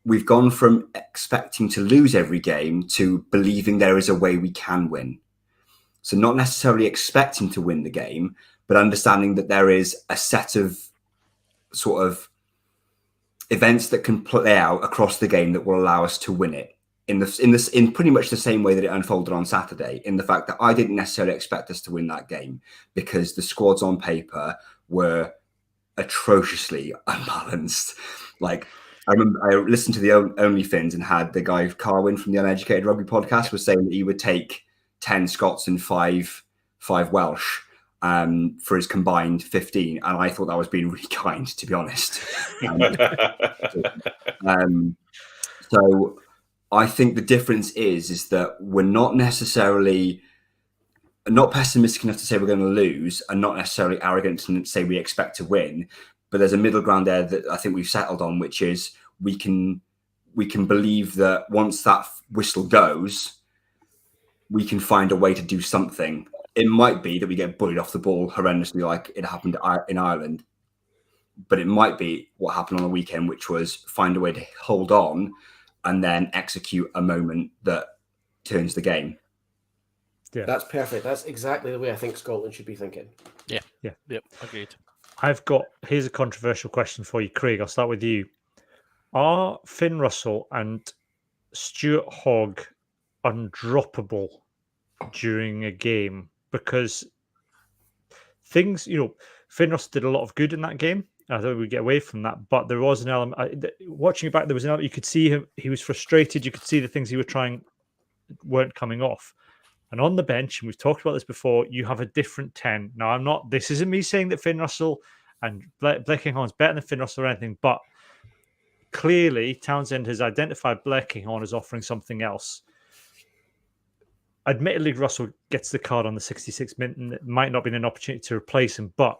we've gone from expecting to lose every game to believing there is a way we can win. So not necessarily expecting to win the game, but understanding that there is a set of sort of events that can play out across the game that will allow us to win it in pretty much the same way that it unfolded on Saturday, in the fact that I didn't necessarily expect us to win that game because the squads on paper were atrociously unbalanced. Like, I remember I listened to the OnlyFins and had the guy Carwin from the Uneducated Rugby podcast was saying that he would take 10 Scots and five Welsh for his combined 15, and I thought that was being really kind, to be honest. So I think the difference is that we're not pessimistic enough to say we're going to lose, and not necessarily arrogant to say we expect to win. But there's a middle ground there that I think we've settled on, which is we can believe that once that whistle goes, we can find a way to do something. It might be that we get bullied off the ball horrendously like it happened in Ireland, but it might be what happened on the weekend, which was find a way to hold on and then execute a moment that turns the game. Yeah. That's perfect. That's exactly the way I think Scotland should be thinking. Yep, agreed. Here's a controversial question for you, Craig. I'll start with you. Are Finn Russell and Stuart Hogg undroppable during a game? Because things, Finn Russell did a lot of good in that game. I thought we'd get away from that, but there was an element. Watching it back, there was an element. You could see him; he was frustrated. You could see the things he was trying weren't coming off. And on the bench, and we've talked about this before, you have a different 10. Now, this isn't me saying that Finn Russell and Blair-Kinghorn's better than Finn Russell or anything, but clearly Townsend has identified Blair-Kinghorn as offering something else. Admittedly, Russell gets the card on the 66th minute, and it might not be an opportunity to replace him, but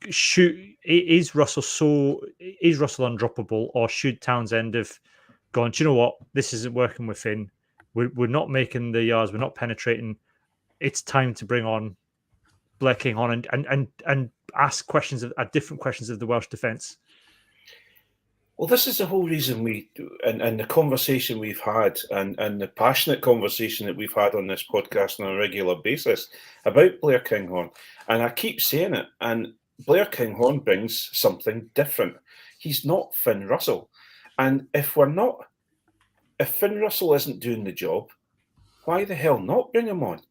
is Russell undroppable, or should Townsend have gone, do you know what, this isn't working with Finn? We're not making the yards. We're not penetrating. It's time to bring on Blair-Kinghorn and ask different questions of the Welsh defence. Well, this is the whole reason and the conversation we've had and the passionate conversation that we've had on this podcast on a regular basis about Blair-Kinghorn. And I keep saying it. And Blair-Kinghorn brings something different. He's not Finn Russell. And if Finn Russell isn't doing the job, why the hell not bring him on?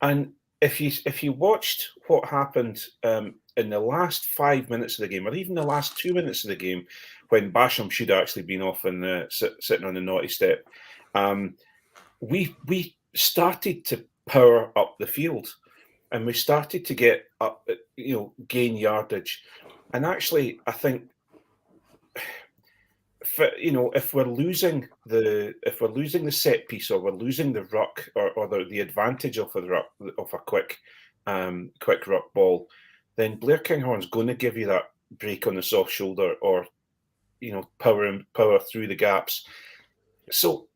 And if you watched what happened in the last 5 minutes of the game, or even the last 2 minutes of the game, when Basham should have actually been off and sitting on the naughty step, we started to power up the field, and we started to get up, gain yardage. And actually, I think, if we're losing the set piece, or we're losing the ruck, or the advantage of a quick ruck ball, then Blair-Kinghorn's going to give you that break on the soft shoulder, or power through the gaps. So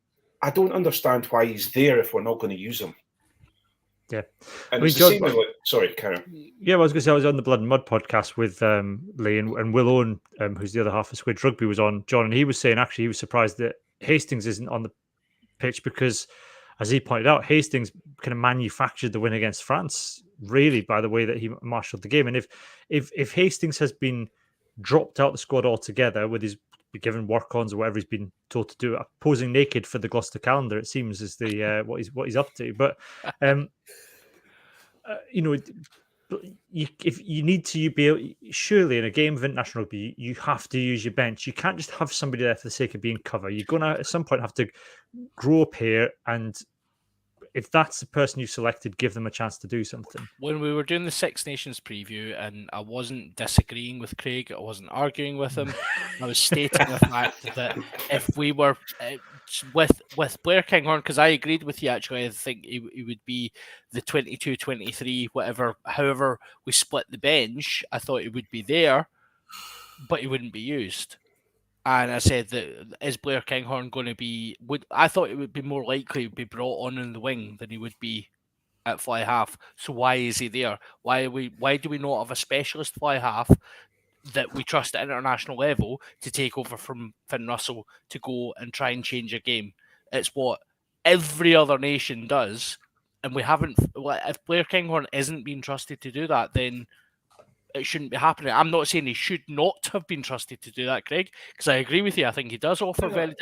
I don't understand why he's there if we're not going to use him. Yeah, and it's the same with sorry, Karen. Yeah, well, I was going to say, I was on the Blood and Mud podcast with Lee and Will Owen, who's the other half of Squid Rugby, was on, John, and he was saying actually he was surprised that Hastings isn't on the pitch because, as he pointed out, Hastings kind of manufactured the win against France, really, by the way that he marshaled the game. And if Hastings has been dropped out the squad altogether with his given work-ons or whatever he's been told to do, posing naked for the Gloucester calendar, it seems, is the what he's up to. But you know, if you need to be able, surely in a game of international rugby, you have to use your bench. You can't just have somebody there for the sake of being cover. You're going to at some point have to grow up here, and if that's the person you selected, give them a chance to do something. When we were doing the Six Nations preview, and I wasn't disagreeing with Craig, I wasn't arguing with him. I was stating the fact that if we were with Blair Kinghorn, because I agreed with you actually, I think he would be the 22, 23, whatever, however we split the bench. I thought he would be there, but he wouldn't be used. And I said that is Blair Kinghorn going to be? I thought it would be more likely to be brought on in the wing than he would be at fly half. So why is he there? Why do we not have a specialist fly half that we trust at international level to take over from Finn Russell to go and try and change a game? It's what every other nation does, and we haven't. If Blair Kinghorn isn't being trusted to do that, then it shouldn't be happening. I'm not saying he should not have been trusted to do that, Craig, because I agree with you. I think he does offer very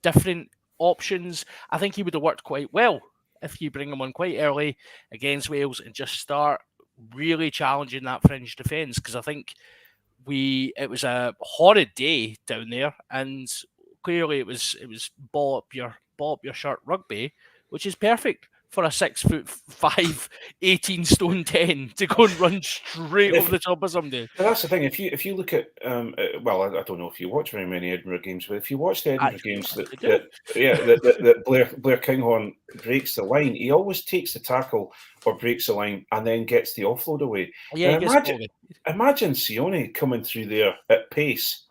different options. I think he would have worked quite well if you bring him on quite early against Wales and just start really challenging that fringe defence, because I think it was a horrid day down there, and clearly it was ball up your shirt rugby, which is perfect for a 6'5", 18 stone 10 to go and run straight over the top of somebody. But that's the thing. If you look at well, I don't know if you watch very many Edinburgh games, but if you watch the Edinburgh games that Blair Kinghorn breaks the line, he always takes the tackle or breaks the line and then gets the offload away. Yeah, imagine Sione coming through there at pace,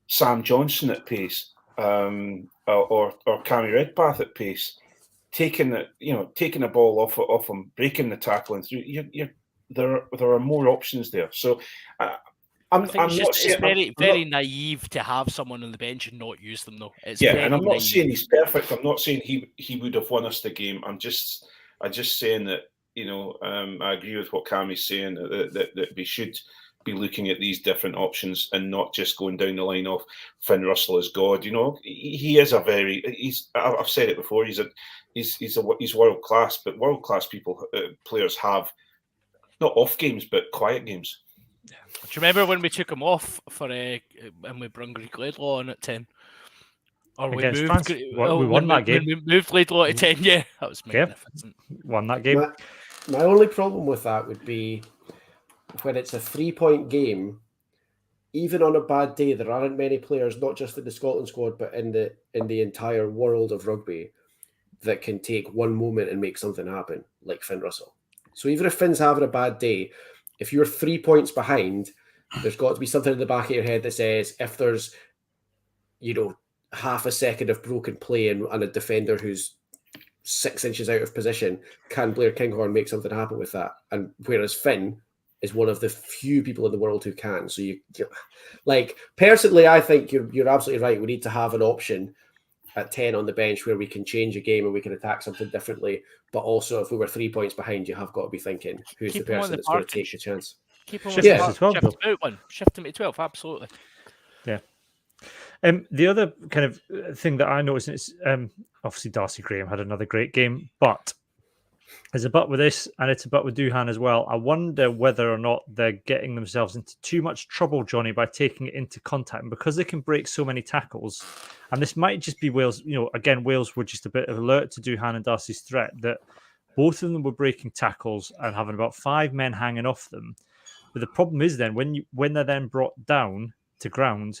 Sam Johnson at pace, or Cammy Redpath at pace. Taking the ball off him, breaking the tackle and through. There are more options there. So it's very naive to have someone on the bench and not use them, though. And I'm not saying he's perfect. I'm not saying he would have won us the game. I'm just saying that I agree with what Cammy's saying that we should be looking at these different options and not just going down the line of Finn Russell as God. He is I've said it before. He's world class, but world class players have not off games but quiet games. Do you remember when we took him off for and we brought Greek Laidlaw on at 10? Or we moved. We won that game. We moved Laidlaw to 10. Yeah, that was magnificent. Won that game. My only problem with that would be when it's a 3-point game. Even on a bad day, there aren't many players, not just in the Scotland squad, but in the entire world of rugby, that can take one moment and make something happen, like Finn Russell. So even if Finn's having a bad day, if you're 3 points behind, there's got to be something in the back of your head that says, if there's, half a second of broken play and a defender who's 6 inches out of position, can Blair Kinghorn make something happen with that? And whereas Finn is one of the few people in the world who can. So personally, I think you're absolutely right. We need to have an option at 10 on the bench where we can change a game and we can attack something differently. But also, if we were 3 points behind, you have got to be thinking, who's the person that's going to take the chance? Keep him shift him to 12, absolutely. Yeah. The other kind of thing that I noticed is obviously Darcy Graham had another great game, but there's a but with this, and it's a but with Duhan as well. I wonder whether or not they're getting themselves into too much trouble, Johnny, by taking it into contact. And because they can break so many tackles, and this might just be Wales, again, Wales were just a bit of alert to Duhan and Darcy's threat, that both of them were breaking tackles and having about 5 men hanging off them. But the problem is then, when they're then brought down to ground,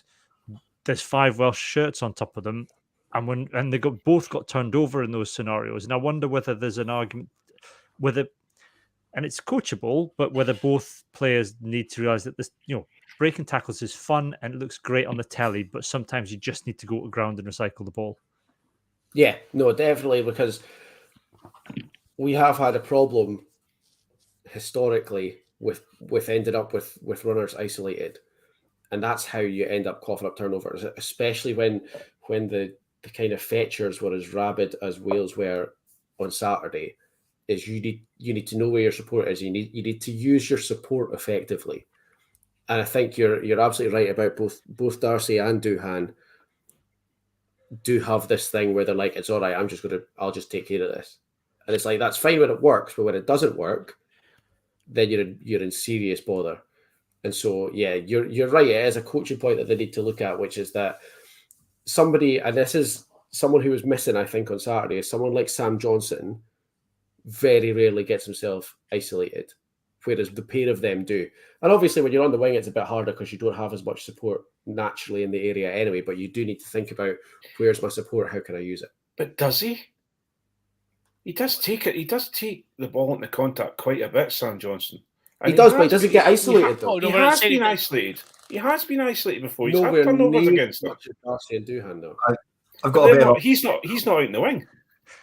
there's 5 Welsh shirts on top of them, and they both got turned over in those scenarios. And I wonder whether there's an argument, and it's coachable, but whether both players need to realize that this, breaking tackles is fun and it looks great on the telly, but sometimes you just need to go to ground and recycle the ball. Yeah, no, definitely, because we have had a problem historically with ended up with runners isolated, and that's how you end up coughing up turnovers, especially when the kind of fetchers were as rabid as Wales were on Saturday. Is you need to know where your support is. You need to use your support effectively. And I think you're absolutely right about both Darcy and Doohan do have this thing where they're like, it's all right, I'll just take care of this. And it's like, that's fine when it works, but when it doesn't work, then you're in serious bother. And so, yeah, you're right. It is a coaching point that they need to look at, which is that somebody, and this is someone who was missing, I think, on Saturday, is someone like Sam Johnson very rarely gets himself isolated, whereas the pair of them do. And obviously, when you're on the wing, it's a bit harder because you don't have as much support naturally in the area anyway, but you do need to think about, where's my support? How can I use it? But does he? He does take it. He does take the ball into contact quite a bit, Sam Johnson. He does, but he doesn't get isolated, though. He has been isolated. He has been isolated before. He's had Nowhere turnovers near against as them. much as Darcy and Doohan, though. I've got a bit of He's not out in the wing.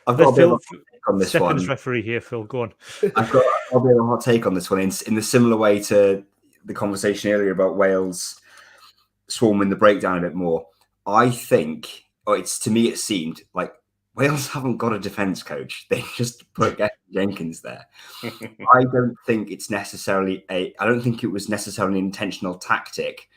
I've got a bit of a hot take on this Seconds one. referee here, Phil. Go on. I've got a bit of a hot take on this one in the similar way to the conversation earlier about Wales swarming the breakdown a bit more. I think, to me, it seemed like Wales haven't got a defence coach. They just put Gavin Jenkins there. I don't think it was necessarily an intentional tactic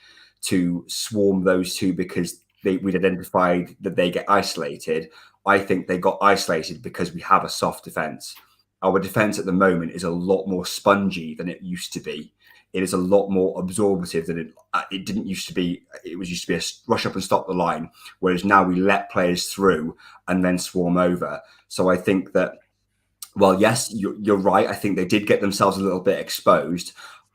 to swarm those two because we'd identified that they get isolated. I think they got isolated because we have a soft defence. Our defence at the moment is a lot more spongy than it used to be. It is a lot more absorbative than it didn't used to be. It was used to be a rush up and stop the line, whereas now we let players through and then swarm over. So I think that, well, yes, you're right. I think they did get themselves a little bit exposed.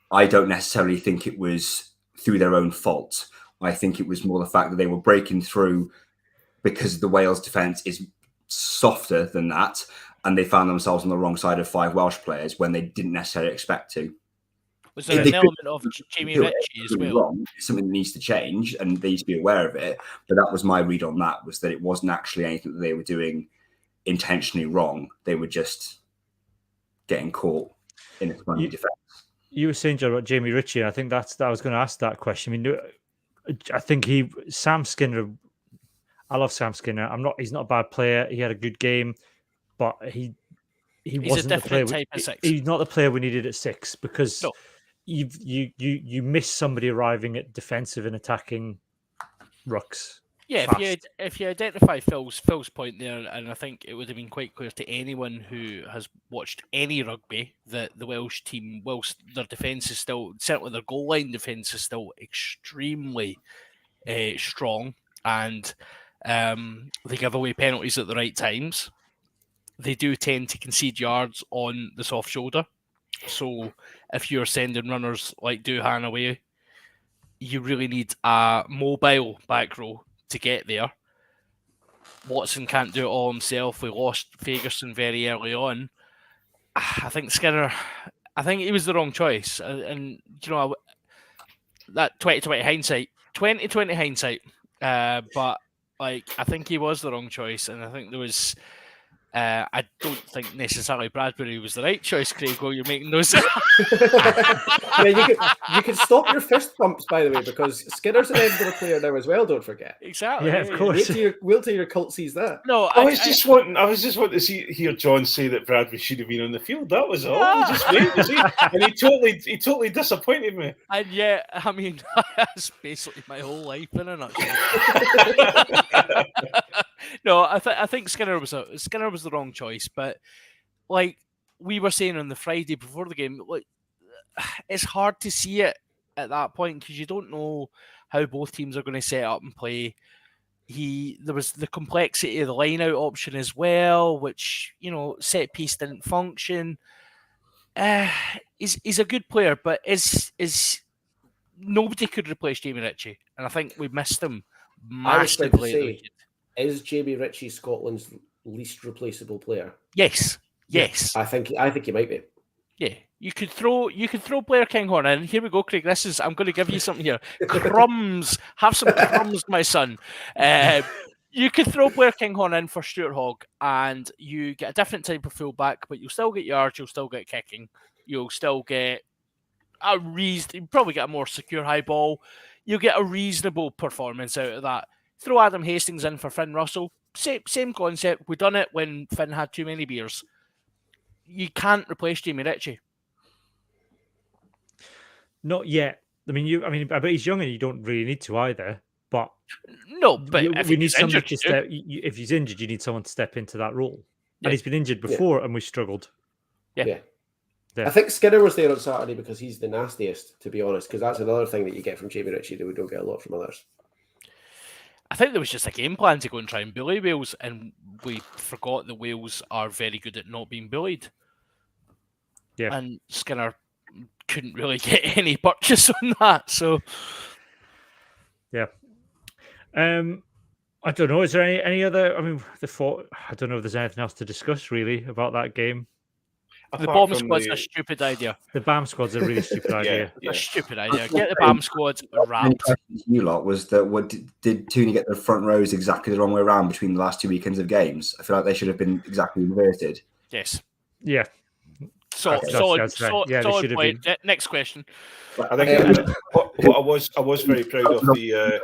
I don't necessarily think it was through their own fault. I think it was more the fact that they were breaking through because the Wales defence is softer than that, and they found themselves on the wrong side of 5 Welsh players when they didn't necessarily expect to. Was there an element of Jamie Ritchie as well? Wrong. It's something that needs to change, and they need to be aware of it. But that was my read on that, was that it wasn't actually anything that they were doing intentionally wrong. They were just getting caught in a spongy defence. You were saying, Joe, about Jamie Ritchie, and I think I was going to ask that question. I mean, I think Sam Skinner. I love Sam Skinner. He's not a bad player. He had a good game, but he's wasn't a different the player. type of 6. He's not the player we needed at 6 because No. you miss somebody arriving at defensive and attacking rucks. Yeah, if you identify Phil's point there, and I think it would have been quite clear to anyone who has watched any rugby that the Welsh team, whilst their defence is still, certainly their goal line defence is still extremely strong, and they give away penalties at the right times. They do tend to concede yards on the soft shoulder. So if you're sending runners like Doohan away, you really need a mobile back row to get there. Watson can't do it all himself. We lost Fagerson very early on. I think he was the wrong choice. And you know, that 2020 hindsight. But like, I think he was the wrong choice, and I think there was. I don't think necessarily Bradbury was the right choice, Craig, while you're making those. Yeah, you can stop your fist bumps, by the way, because Skinner's an Edinburgh player now as well, don't forget. Exactly. Yeah, of course. Wait till your cult sees that. No, I was just wanting to hear John say that Bradbury should have been on the field. That was all. I was just waiting to see. And he totally disappointed me. And yeah, I mean, that's basically my whole life in a nutshell. No, I think Skinner was the wrong choice, but like we were saying on the Friday before the game, like it's hard to see it at that point because you don't know how both teams are going to set up and play. There was the complexity of the line out option as well, which, you know, set piece didn't function. He's a good player, but is nobody could replace Jamie Ritchie, and I think we missed him massively. Is Jamie Ritchie Scotland's least replaceable player? Yes. I think he might be. Yeah, you could throw Blair Kinghorn in. Here we go, Craig. I'm going to give you something here. Crumbs. Have some crumbs, my son. You could throw Blair Kinghorn in for Stuart Hogg, and you get a different type of fullback, but you'll still get yards. You'll still get kicking. You'll still get you probably get a more secure high ball. You'll get a reasonable performance out of that. Throw Adam Hastings in for Finn Russell. Same concept. We've done it when Finn had too many beers. You can't replace Jamie Ritchie. Not yet. I mean, but he's young and you don't really need to either. But No, but if we need he's somebody injured, to step. If he's injured, you need someone to step into that role. Yeah. And he's been injured before, and we struggled. Yeah. I think Skinner was there on Saturday because he's the nastiest, to be honest, because that's another thing that you get from Jamie Ritchie that we don't get a lot from others. I think there was just a game plan to go and try and bully Wales, and we forgot that Wales are very good at not being bullied. Yeah. And Skinner couldn't really get any purchase on that. So, yeah. I don't know. Is there any other? I mean, I don't know if there's anything else to discuss really about that game. the bomb squad's a stupid idea. The BAM squad's a really stupid idea. It's a stupid idea. Get the BAM squad wrapped. You lot was that did Tooney get the front rows exactly the wrong way around between the last 2 weekends of games? I feel like they should have been exactly inverted. Yes. Yeah. Solid should have point. Next question. I think what I was very proud of the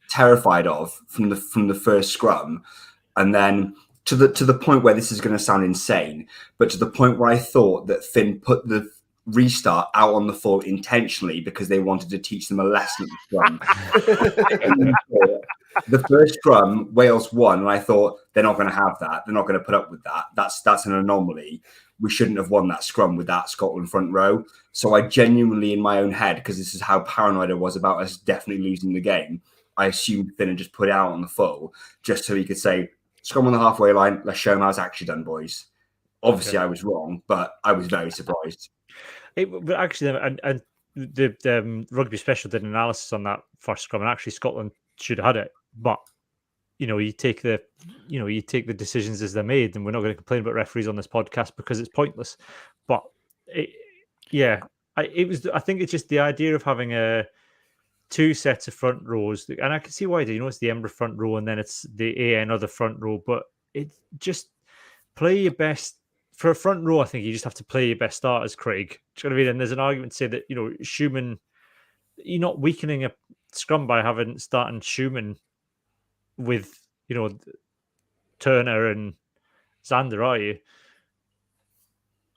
terrified of from the first scrum, and then to the point where this is going to sound insane, but to the point where I thought that Finn put the restart out on the floor intentionally because they wanted to teach them a lesson at the scrum. The first scrum, Wales won, and I thought they're not going to have that. They're not going to put up with that. That's an anomaly. We shouldn't have won that scrum with that Scotland front row. So I genuinely, in my own head, because this is how paranoid I was about us definitely losing the game, I assumed Finn had just put it out on the full just so he could say, scrum on the halfway line, let's show him how it's actually done, boys. Obviously, I was wrong, but I was very surprised. But actually, and the rugby special did an analysis on that first scrum, and actually Scotland should have had it. But you take the decisions as they're made, and we're not going to complain about referees on this podcast because it's pointless. But I think it's just the idea of having two sets of front rows, and I can see why. It's the Embra front row, and then it's the AN other front row. But it just play your best for a front row. I think you just have to play your best starters, Craig. Do you know what I mean? And there's an argument to say that Schumann, you're not weakening a scrum by starting Schumann with Turner and Zander, are you?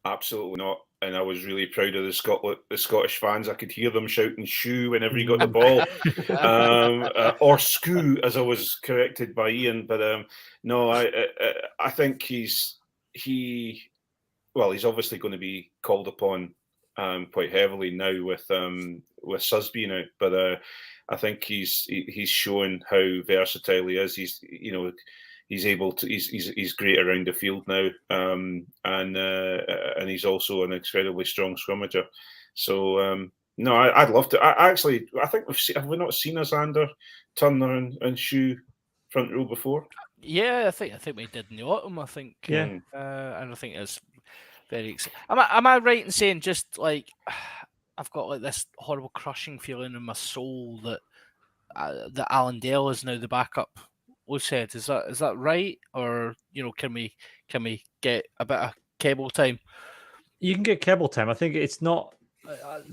Absolutely not. And I was really proud of the Scottish fans. I could hear them shouting "shoe" whenever he got the ball, or "scoo," as I was corrected by Ian. But no, I think he's obviously going to be called upon quite heavily now with Susby now. But I think he's shown how versatile he is. He's able to. He's great around the field now, and he's also an incredibly strong scrummager. So no, I'd love to. I think have we not seen a Zander, Turner, and Shoe front row before? Yeah, I think we did in the autumn. I think. Yeah. And I think it's very exciting. Am I right in saying just like I've got like this horrible crushing feeling in my soul that that Alan Dale is now the backup? Said, is that right, or can we get a bit of cable time? You can get cable time. I think it's not.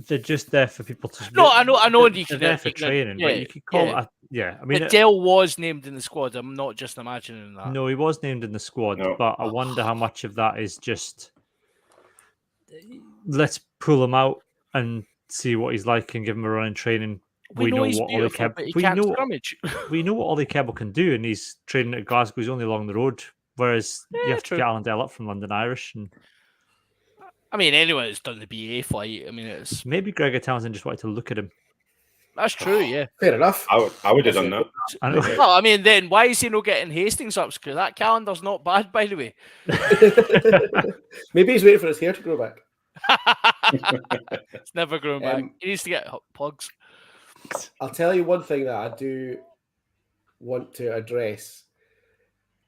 They're just there for people to. No, I know. They're there for training, but you could call it. I mean, Dale was named in the squad. I'm not just imagining that. No, he was named in the squad, but I wonder how much of that is just let's pull him out and see what he's like and give him a run in training. We know what Ollie Kebble. We know what Ollie Kebble can do, and he's training at Glasgow. He's only along the road, whereas you have to get Alan Dale up from London Irish. And I mean, anyone that's done the BA flight. I mean, it's maybe Gregor Townsend just wanted to look at him. That's true. Yeah, fair enough. I would have done that. I know. Well, I mean, then why is he not getting Hastings up? Because that calendar's not bad, by the way. Maybe he's waiting for his hair to grow back. It's never growing back. He needs to get plugs. I'll tell you one thing that I do want to address.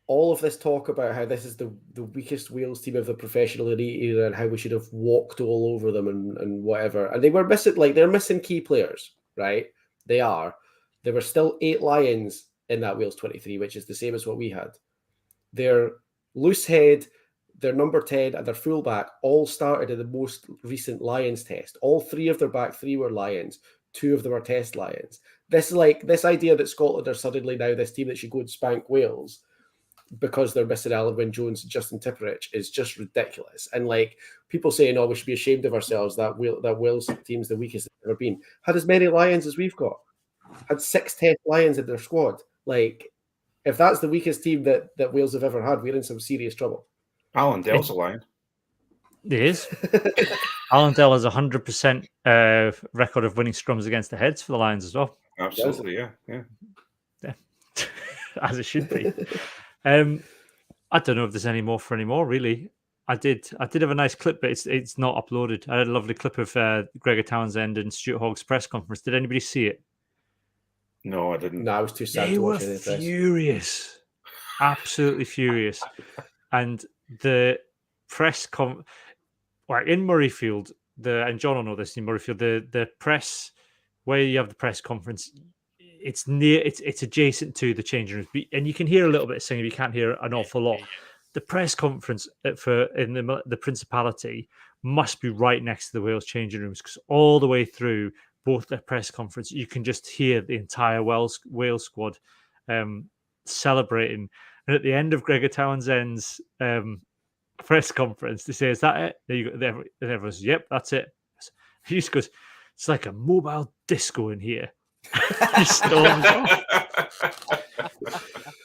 All of this talk about how this is the weakest Wales team of the professional elite era and how we should have walked all over them and whatever. And they were missing, they're missing key players, right? They are. There were still 8 Lions in that Wales 23, which is the same as what we had. Their loose head, their number 10 and their fullback all started in the most recent Lions test. All 3 of their back 3 were Lions. 2 of them are Test Lions. This idea that Scotland are suddenly now this team that should go and spank Wales because they're missing Alan Wynne-Jones and Justin Tipperich is just ridiculous. And like people saying, "Oh, we should be ashamed of ourselves that Wales team's the weakest it's ever been." Had as many Lions as we've got. Had 6 Test Lions in their squad. Like, if that's the weakest team that Wales have ever had, we're in some serious trouble. Alan Dell's a Lion. It is. Alan Dell has 100% record of winning scrums against the heads for the Lions as well. Absolutely, yeah. As it should be. I don't know if there's any more, really. I did have a nice clip, but it's not uploaded. I had a lovely clip of Gregor Townsend and Stuart Hogg's press conference. Did anybody see it? No, I didn't. No, I was too sad They to were watch any of this. furious, absolutely furious. And the press in Murrayfield, and John will know this in Murrayfield, the press where you have the press conference, it's adjacent to the changing rooms, and you can hear a little bit of singing. You can't hear an awful lot. The press conference in the Principality must be right next to the Wales changing rooms, because all the way through both their press conference, you can just hear the entire Wales squad celebrating. And at the end of Gregor Townsend's press conference, they say, "Is that it?" And everyone says, "Yep, that's it." He just goes, "It's like a mobile disco in here." He storms off.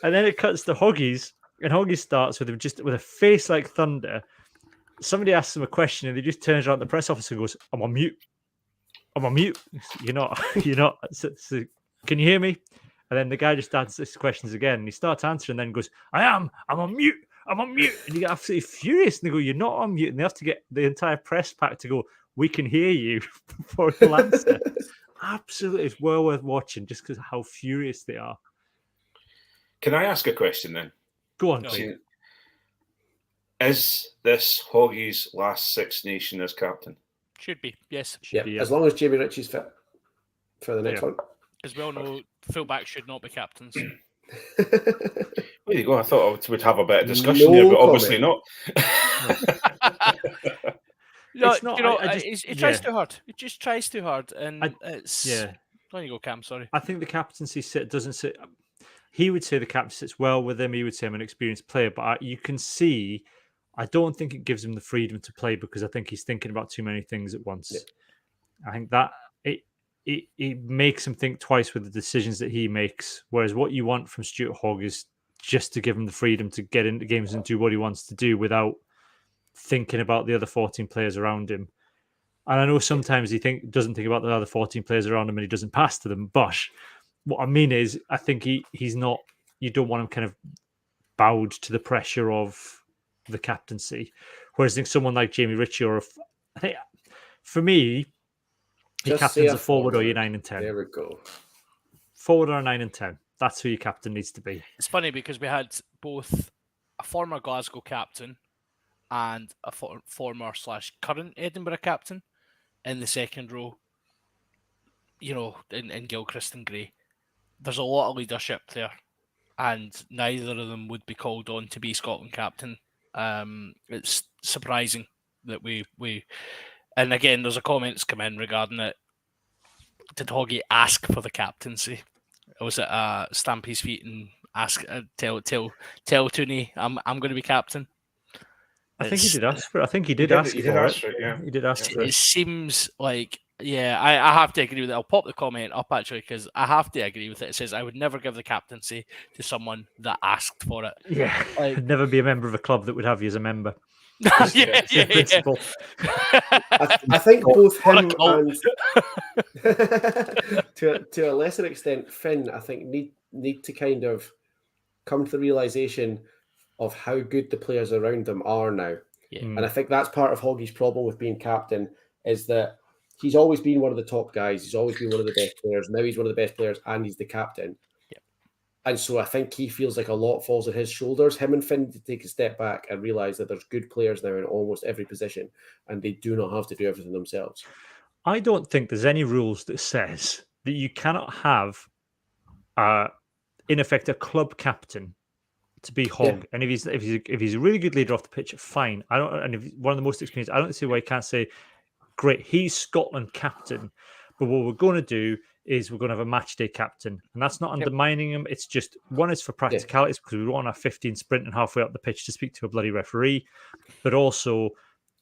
And then it cuts to Hoggies, and Hoggies starts with a face like thunder. Somebody asks him a question, and he just turns around to the press officer and goes, "I'm on mute. I'm on mute. You're not. So can you hear me?" And then the guy just answers questions again, and he starts answering, and then goes, I'm on mute. I'm on mute." And you get absolutely furious, and they go, "You're not on mute." And they have to get the entire press pack to go, "We can hear you," before he'll answer. Absolutely, it's well worth watching just because of how furious they are. Can I ask a question then? Go on, No. Craig. Is this Hoggie's last Six Nation as captain? Should be, yes. Yeah, be, as long as Jamie Ritchie's fit for the next one. As we all know, fullbacks should not be captains. There you go. I thought we'd have a bit of discussion No there, but obviously comment. not. No, It's not- you know, I just- he tries yeah. too hard. He just tries too hard, and I- it's Yeah. There you go, Cam. Sorry. I think the captaincy doesn't sit. He would say the captain sits well with him. He would say I'm an experienced player, but you can see, I don't think it gives him the freedom to play, because I think he's thinking about too many things at once. Yeah. I think that it makes him think twice with the decisions that he makes. Whereas what you want from Stuart Hogg is just to give him the freedom to get into games and do what he wants to do without thinking about the other 14 players around him. And I know sometimes he doesn't think about the other 14 players around him and he doesn't pass to them. But what I mean is, I think he's not. You don't want him kind of bowed to the pressure of the captaincy. Whereas I think someone like Jamie Ritchie, I think for me, your Just say captain's a a forward or forward. your 9 and 10. There we go. Forward or a 9 and 10. That's who your captain needs to be. It's funny because we had both a former Glasgow captain and a former/current Edinburgh captain in the second row. You know, in Gilchrist and Gray. There's a lot of leadership there, and neither of them would be called on to be Scotland captain. It's surprising that we and again, there's a comments come in regarding it. Did Hoggy ask for the captaincy? Or was it stamp his feet and ask? Tell Tooney, I'm going to be captain. I think he did ask for it. I think he did did- ask he did for ask it. for it, yeah. He did ask for It it. seems like, yeah, I have to agree with it. I'll pop the comment up actually because I have to agree with it. It says I would never give the captaincy to someone that asked for it. Yeah. Like- I'd never be a member of a club that would have you as a member. yeah. It's principle. I think both What a him cult. and to a lesser extent Finn, I think need to kind of come to the realization of how good the players around them are now. Yeah. Mm. And I think that's part of Hoggy's problem with being captain, is that he's always been one of the top guys. He's always been one of the best players. Now he's one of the best players and he's the captain. Yeah. And so I think he feels like a lot falls on his shoulders. Him and Finn to take a step back and realize that there's good players now in almost every position and they do not have to do everything themselves. I don't think there's any rules that says that you cannot have, in effect, a club captain to be Hogg. And if he's a really good leader off the pitch, fine. And if he's one of the most experienced, I don't see why he can't say, great, he's Scotland captain. But what we're going to do is we're going to have a match day captain, and that's not undermining him. It's just one is for practicalities because we want our 15 sprint and halfway up the pitch to speak to a bloody referee, but also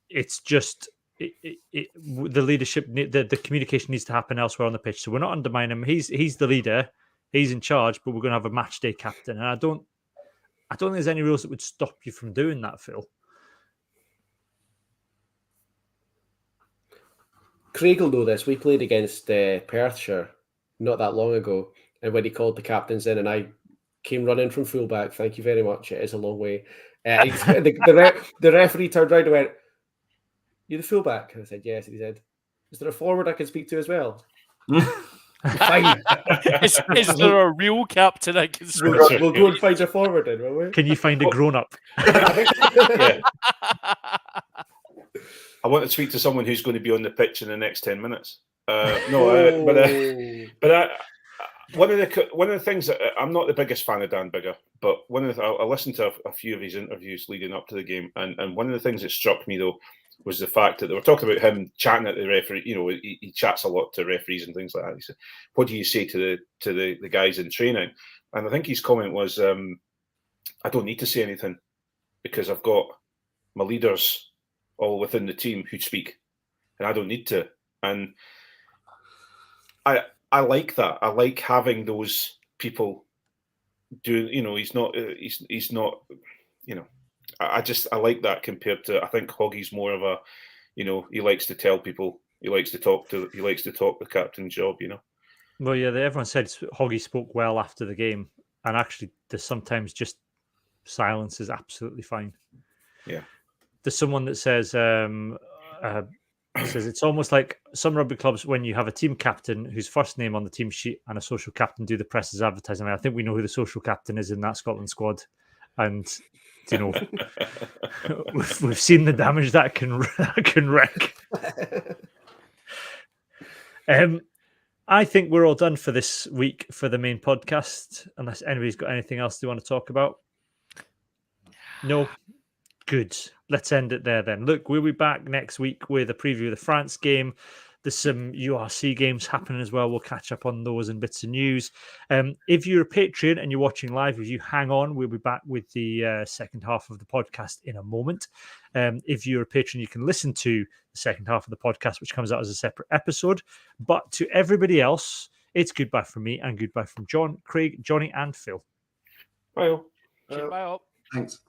it's just the leadership, the communication needs to happen elsewhere on the pitch. So we're not undermining him. He's the leader, he's in charge, but we're going to have a match day captain, and I don't think there's any rules that would stop you from doing that, Phil. Craig will know this. We played against Perthshire not that long ago, and when he called the captains in, and I came running from fullback. Thank you very much. It is a long way. The referee turned around and went, "You the fullback?" And I said, "Yes." And he said, "Is there a forward I can speak to as well?" Fine. Is there a real captain I can speak to? We'll go and find a forward in, will we? Can you find a grown-up? Yeah. I want to speak to someone who's going to be on the pitch in the next 10 minutes. One of the things that I'm not the biggest fan of Dan Biggar, but I listened to a few of his interviews leading up to the game, and one of the things that struck me though was the fact that they were talking about him chatting at the referee. You know, he chats a lot to referees and things like that. He said, "What do you say to the guys in training?" And I think his comment was, "I don't need to say anything because I've got my leaders all within the team who speak, and I don't need to." And I like that. I like having those people doing. You know, he's not. You know, I like that compared to. I think Hoggy's more of a. You know, he likes to tell people. He likes to talk the captain's job. You know. Well, yeah. Everyone said Hoggy spoke well after the game, and actually, there's sometimes just silence is absolutely fine. Yeah. There's someone that says it's almost like some rugby clubs when you have a team captain whose first name on the team sheet and a social captain do the press's advertising. I think we know who the social captain is in that Scotland squad, and you know we've seen the damage that can wreck. I think we're all done for this week for the main podcast, unless anybody's got anything else they want to talk about. No. Good. Let's end it there then. Look, we'll be back next week with a preview of the France game. There's some URC games happening as well. We'll catch up on those and bits of news. If you're a Patreon and you're watching live, if you hang on, we'll be back with the second half of the podcast in a moment. If you're a patron, you can listen to the second half of the podcast, which comes out as a separate episode. But to everybody else, it's goodbye from me and goodbye from John, Craig, Johnny, and Phil. Bye. Bye. Thanks.